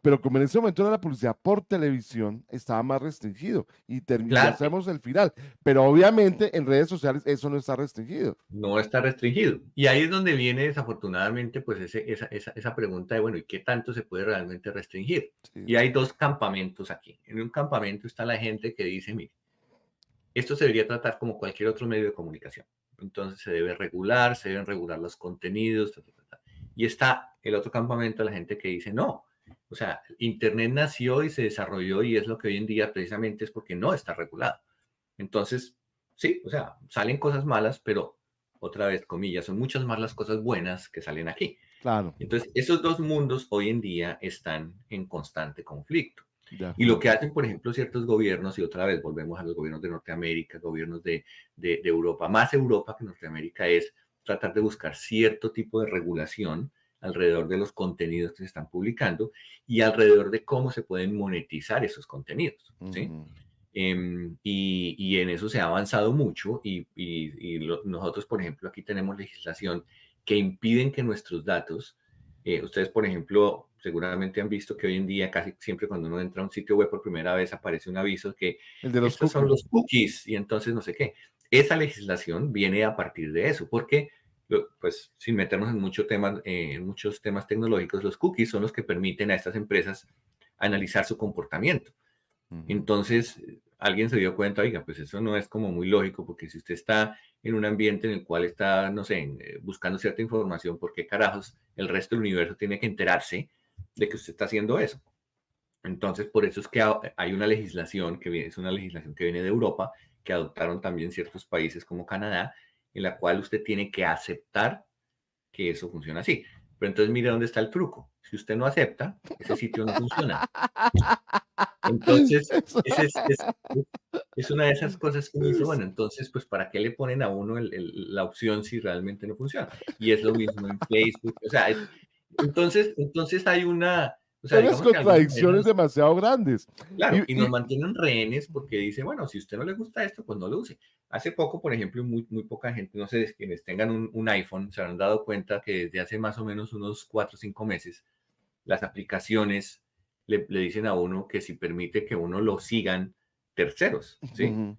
pero como en ese momento era la publicidad por televisión, estaba más restringido y ya Claro, sabemos el final. Pero obviamente en redes sociales eso no está restringido. no está restringido. Y ahí es donde viene desafortunadamente pues esa pregunta de, bueno, ¿y qué tanto se puede realmente restringir? Sí, Y hay dos campamentos aquí. En un campamento está la gente que dice, mire, esto se debería tratar como cualquier otro medio de comunicación. Entonces se debe regular, se deben regular los contenidos. Ta, ta, ta, ta. Y está el otro campamento, la gente que dice, no, o sea, Internet nació y se desarrolló y es lo que hoy en día precisamente es porque no está regulado. Entonces, sí, o sea, salen cosas malas, pero otra vez, comillas, son muchas más las cosas buenas que salen aquí. claro, Entonces, esos dos mundos hoy en día están en constante conflicto. de Y lo que acuerdo. hacen, por ejemplo, ciertos gobiernos, y otra vez volvemos a los gobiernos de Norteamérica, gobiernos de Europa, más Europa que Norteamérica, es tratar de buscar cierto tipo de regulación alrededor de los contenidos que se están publicando y alrededor de cómo se pueden monetizar esos contenidos, ¿sí? Ujú. Y en eso se ha avanzado mucho nosotros, por ejemplo, aquí tenemos legislación que impiden que nuestros datos, ustedes, por ejemplo, seguramente han visto que hoy en día casi siempre cuando uno entra a un sitio web por primera vez aparece un aviso que El de los estos son cookies. los cookies y entonces no sé qué. Esa legislación viene a partir de eso, porque pues sin meternos en muchos temas tecnológicos, los cookies son los que permiten a estas empresas analizar su comportamiento. Ujú. Entonces, alguien se dio cuenta, oiga, pues eso no es como muy lógico, porque si usted está en un ambiente en el cual está, no sé, buscando cierta información, ¿por qué carajos el resto del universo tiene que enterarse de que usted está haciendo eso? Entonces, por eso es que hay una legislación que viene, es una legislación que viene de Europa, que adoptaron también ciertos países como Canadá, en la cual usted tiene que aceptar que eso funciona así. Pero entonces mire dónde está el truco. Si usted no acepta, ese sitio no funciona. Entonces, Eso- ese es una de esas cosas que uno dice, bueno, entonces, pues, ¿para qué le ponen a uno la opción si realmente no funciona? Y es lo mismo en Facebook. O sea, entonces hay una, o sea, unas digamos que de alguna manera contradicciones demasiado grandes. claro, y Y nos mantienen rehenes porque dice, bueno, si a usted no le gusta esto, pues no lo use. Hace poco, por ejemplo, muy poca gente, no sé, quienes tengan un iPhone, se habrán dado cuenta que desde hace más o menos unos 4 o 5 meses, las aplicaciones le dicen a uno que si permite que uno lo sigan terceros, ¿sí? ujú,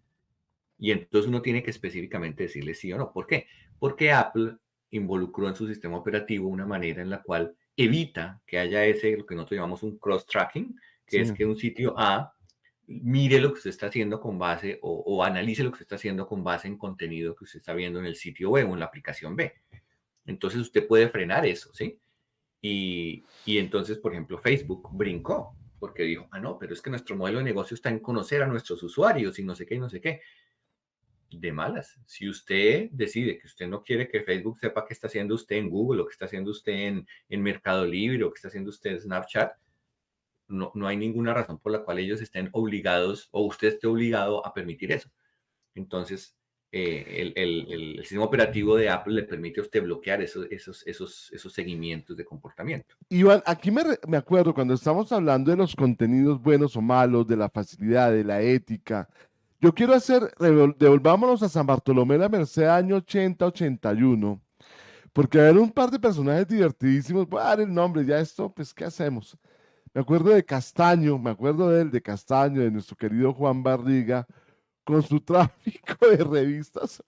Y entonces uno tiene que específicamente decirle sí o no. ¿Por qué? Porque Apple involucró en su sistema operativo una manera en la cual evita que haya ese, lo que nosotros llamamos un cross-tracking, que sí, es que un sitio A mire lo que usted está haciendo con base o analice lo que usted está haciendo con base en contenido que usted está viendo en el sitio B o en la aplicación B. Entonces usted puede frenar eso, ¿sí? Y entonces, por ejemplo, Facebook brincó porque dijo, ah, no, pero es que nuestro modelo de negocio está en conocer a nuestros usuarios y no sé qué y no sé qué. De malas. Si usted decide que usted no quiere que Facebook sepa qué está haciendo usted en Google o qué está haciendo usted en Mercado Libre o qué está haciendo usted en Snapchat, no hay ninguna razón por la cual ellos estén obligados o usted esté obligado a permitir eso. Entonces, el sistema operativo de Apple le permite a usted bloquear esos seguimientos de comportamiento. Iván, aquí me acuerdo cuando estamos hablando de los contenidos buenos o malos, de la facilidad, de la ética. Yo quiero devolvámonos a San Bartolomé de la Merced, año 80-81, porque había un par de personajes divertidísimos. Voy a dar el nombre, ya esto, pues, ¿qué hacemos? Me acuerdo de Castaño, me acuerdo de él, de Castaño, de nuestro querido Juan Barriga, con su tráfico de revistas.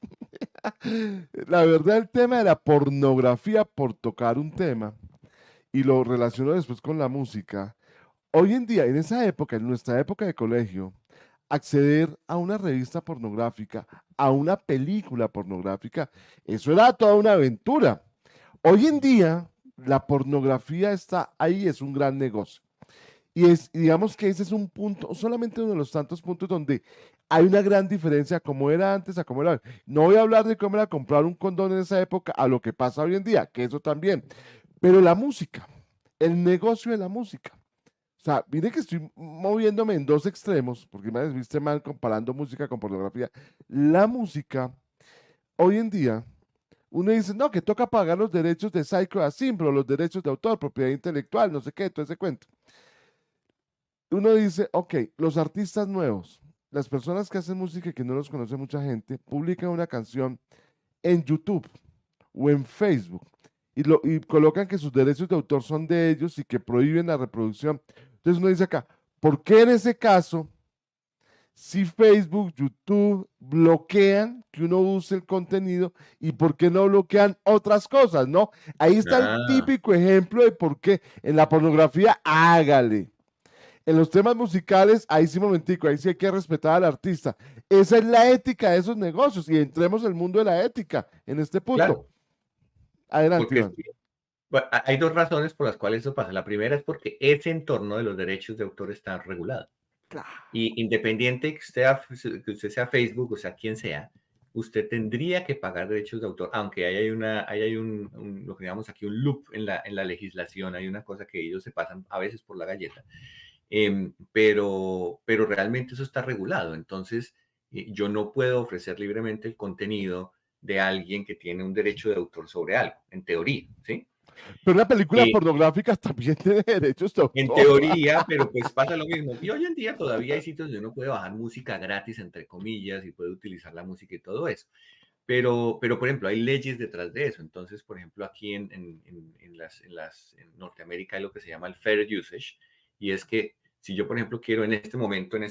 La verdad, el tema de la pornografía, por tocar un tema, y lo relaciono después con la música. Hoy en día, en esa época, en nuestra época de colegio, acceder a una revista pornográfica, a una película pornográfica, eso era toda una aventura. Hoy en día, la pornografía está ahí, es un gran negocio. Y digamos que ese es un punto, solamente uno de los tantos puntos donde hay una gran diferencia como era antes a como era hoy. No voy a hablar de cómo era comprar un condón en esa época a lo que pasa hoy en día, que eso también. Pero la música, el negocio de la música. O sea, mire que estoy moviéndome en dos extremos, porque me viste mal comparando música con pornografía. La música, hoy en día, uno dice, no, que toca pagar los derechos de Psycho Asimbro, los derechos de autor, propiedad intelectual, no sé qué, todo ese cuento. Uno dice, ok, los artistas nuevos, las personas que hacen música y que no los conoce mucha gente, publican una canción en YouTube o en Facebook y colocan que sus derechos de autor son de ellos y que prohíben la reproducción. Entonces uno dice acá, ¿por qué en ese caso, si Facebook, YouTube bloquean que uno use el contenido y por qué no bloquean otras cosas, ¿no? Ahí está el Ah, típico ejemplo de por qué en la pornografía, hágale. En los temas musicales, ahí sí, momentico, ahí sí hay que respetar al artista. Esa es la ética de esos negocios y entremos al mundo de la ética en este punto. claro, Adelante, porque Iván. bueno, hay dos razones por las cuales eso pasa. La primera es porque ese entorno de los derechos de autor está regulado. Y independiente que usted sea Facebook, o sea, quien sea, usted tendría que pagar derechos de autor, aunque ahí hay lo que llamamos aquí un loop en la legislación, hay una cosa que ellos se pasan a veces por la galleta. Pero realmente eso está regulado. Entonces, yo no puedo ofrecer libremente el contenido de alguien que tiene un derecho de autor sobre algo, en teoría, ¿sí? Pero una película Eh, pornográfica también tiene derechos de en autor. teoría, pero pues pasa lo mismo. Y hoy en día todavía hay sitios donde uno puede bajar música gratis, entre comillas, y puede utilizar la música y todo eso. Pero por ejemplo, hay leyes detrás de eso. Entonces, por ejemplo, aquí en Norteamérica hay lo que se llama el fair usage, y es que si yo, por ejemplo, quiero en este momento, en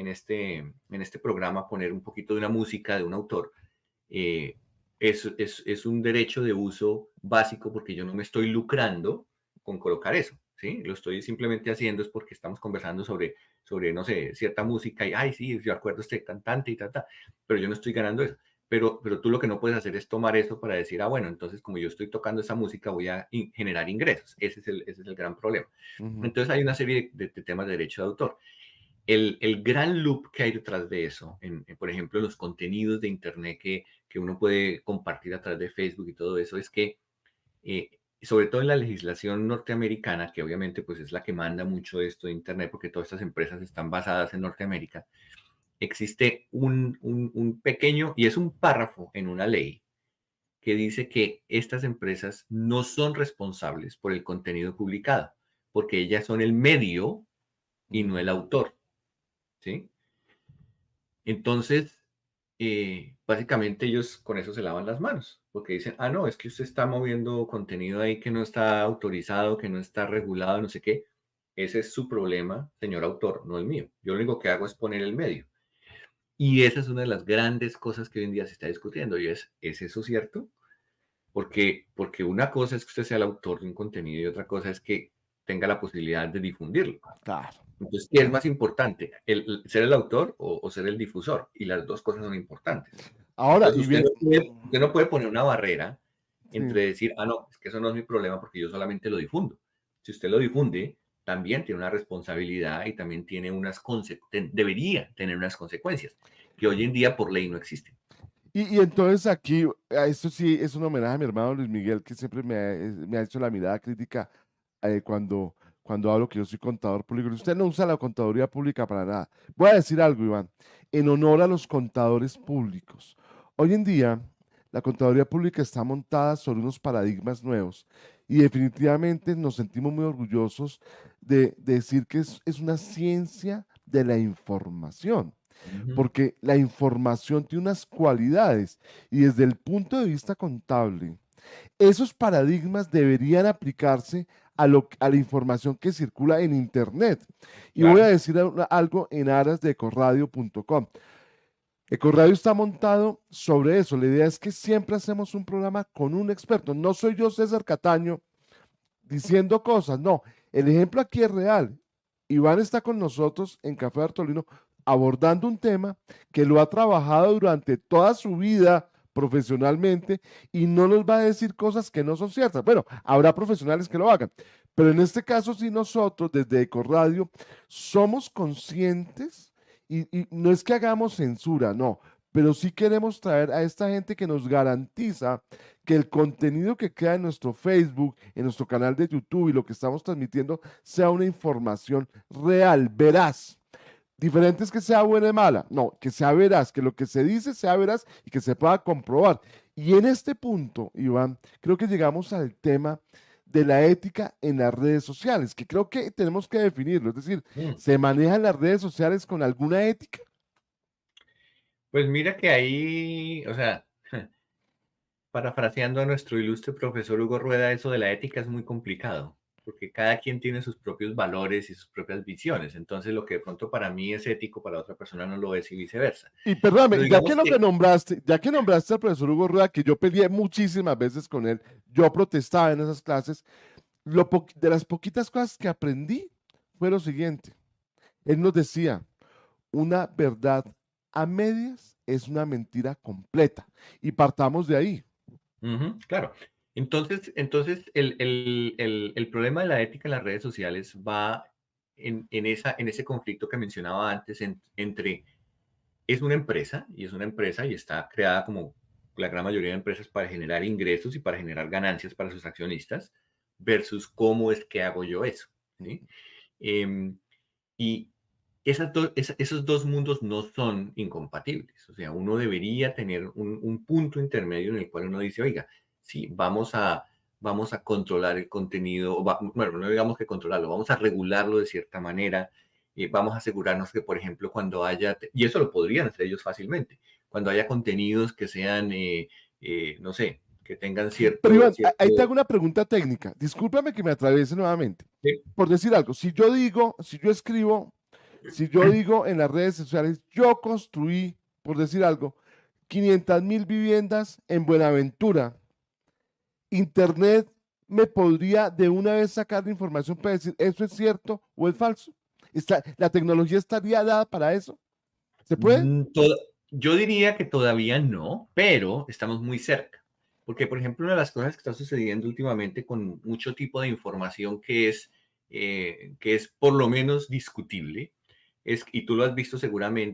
este programa, poner un poquito de una música de un autor, eh, es un derecho de uso básico porque yo no me estoy lucrando con colocar eso. ¿sí? Lo estoy simplemente haciendo es porque estamos conversando sobre no sé, cierta música y, ay, sí, yo acuerdo este cantante y ta, pero yo no estoy ganando eso. Pero tú lo que no puedes hacer es tomar eso para decir, ah, bueno, entonces como yo estoy tocando esa música voy a generar ingresos. Ese es el gran problema. Ujú. Entonces hay una serie de temas de derecho de autor. El gran loop que hay detrás de eso, por ejemplo, los contenidos de Internet que uno puede compartir a través de Facebook y todo eso, es que, sobre todo en la legislación norteamericana, que obviamente pues es la que manda mucho esto de Internet, porque todas estas empresas están basadas en Norteamérica, existe un pequeño, y es un párrafo en una ley, que dice que estas empresas no son responsables por el contenido publicado, porque ellas son el medio y no el Ujú. autor, ¿sí? Entonces, básicamente ellos con eso se lavan las manos, porque dicen, ah, no, es que usted está moviendo contenido ahí que no está autorizado, que no está regulado, no sé qué. Ese es su problema, señor autor, no el mío. Yo lo único que hago es poner el medio. Y esa es una de las grandes cosas que hoy en día se está discutiendo y ¿es eso cierto? Porque una cosa es que usted sea el autor de un contenido y otra cosa es que tenga la posibilidad de difundirlo. Claro. Entonces, ¿qué es más importante? ¿Ser el autor o ser el difusor? Y las dos cosas son importantes. Ahora, Entonces, y bien, usted no puede poner una barrera sí. entre decir, ah, no, es que eso no es mi problema porque yo solamente lo difundo. Si usted lo difunde, también tiene una responsabilidad y también tiene debería tener unas consecuencias que hoy en día por ley no existen. Y entonces aquí, esto sí es un homenaje a mi hermano Luis Miguel, que siempre me ha hecho la mirada crítica cuando hablo que yo soy contador público. Usted no usa la contaduría pública para nada. Voy a decir algo, Iván, en honor a los contadores públicos. Hoy en día, la contaduría pública está montada sobre unos paradigmas nuevos y definitivamente nos sentimos muy orgullosos de decir que es una ciencia de la información, Ujú. porque la información tiene unas cualidades y desde el punto de vista contable, esos paradigmas deberían aplicarse a la información que circula en Internet. Y voy a Claro. decir algo en aras de ecoradio.com. Ecoradio está montado sobre eso. La idea es que siempre hacemos un programa con un experto. No soy yo, César Cataño, diciendo cosas. No, el ejemplo aquí es real. Iván está con nosotros en Café Bartolino abordando un tema que lo ha trabajado durante toda su vida profesionalmente y no nos va a decir cosas que no son ciertas. Bueno, habrá profesionales que lo hagan, pero en este caso sí nosotros desde Ecoradio somos conscientes y no es que hagamos censura, no, pero sí queremos traer a esta gente que nos garantiza que el contenido que queda en nuestro Facebook, en nuestro canal de YouTube y lo que estamos transmitiendo sea una información real, veraz. Diferente es que sea buena y mala, no, que sea veraz, que lo que se dice sea veraz y que se pueda comprobar. Y en este punto, Iván, creo que llegamos al tema de la ética en las redes sociales, que creo que tenemos que definirlo, es decir, Mm. ¿se manejan las redes sociales con alguna ética? Pues mira que ahí, o sea, parafraseando a nuestro ilustre profesor Hugo Rueda, eso de la ética es muy complicado, porque cada quien tiene sus propios valores y sus propias visiones. Entonces, lo que de pronto para mí es ético, para otra persona no lo es y viceversa. Y perdóname, Pero digamos que, ya que nombraste al profesor Hugo Rueda, que yo peleé muchísimas veces con él, yo protestaba en esas clases, de las poquitas cosas que aprendí fue lo siguiente. Él nos decía, una verdad a medias es una mentira completa. Y partamos de ahí. ujú, claro. Entonces el problema de la ética en las redes sociales va en ese conflicto que mencionaba antes entre es una empresa y está creada como la gran mayoría de empresas para generar ingresos y para generar ganancias para sus accionistas, versus cómo es que hago yo eso, ¿sí? Em, y esos dos mundos no son incompatibles. O sea, uno debería tener un punto intermedio en el cual uno dice, oiga, sí, vamos a controlar el contenido, bueno, no digamos que controlarlo, vamos a regularlo de cierta manera, vamos a asegurarnos que, por ejemplo, cuando haya, y eso lo podrían hacer ellos fácilmente, cuando haya contenidos que sean, no sé, que tengan Pero cierto, Iván, cierto, ahí te hago una pregunta técnica. Discúlpame que me atraviese nuevamente. sí, Por decir algo, si yo digo en las redes sociales, yo construí, por decir algo, 500.000 viviendas en Buenaventura, Internet me podría de una vez sacar de información para decir eso es cierto o es falso? ¿La tecnología estaría dada para eso? ¿Se puede? Yo diría que todavía no, pero estamos muy cerca. Porque, por ejemplo, una de las cosas que está sucediendo últimamente con mucho tipo de información que es por lo menos discutible, y tú lo has visto seguramente,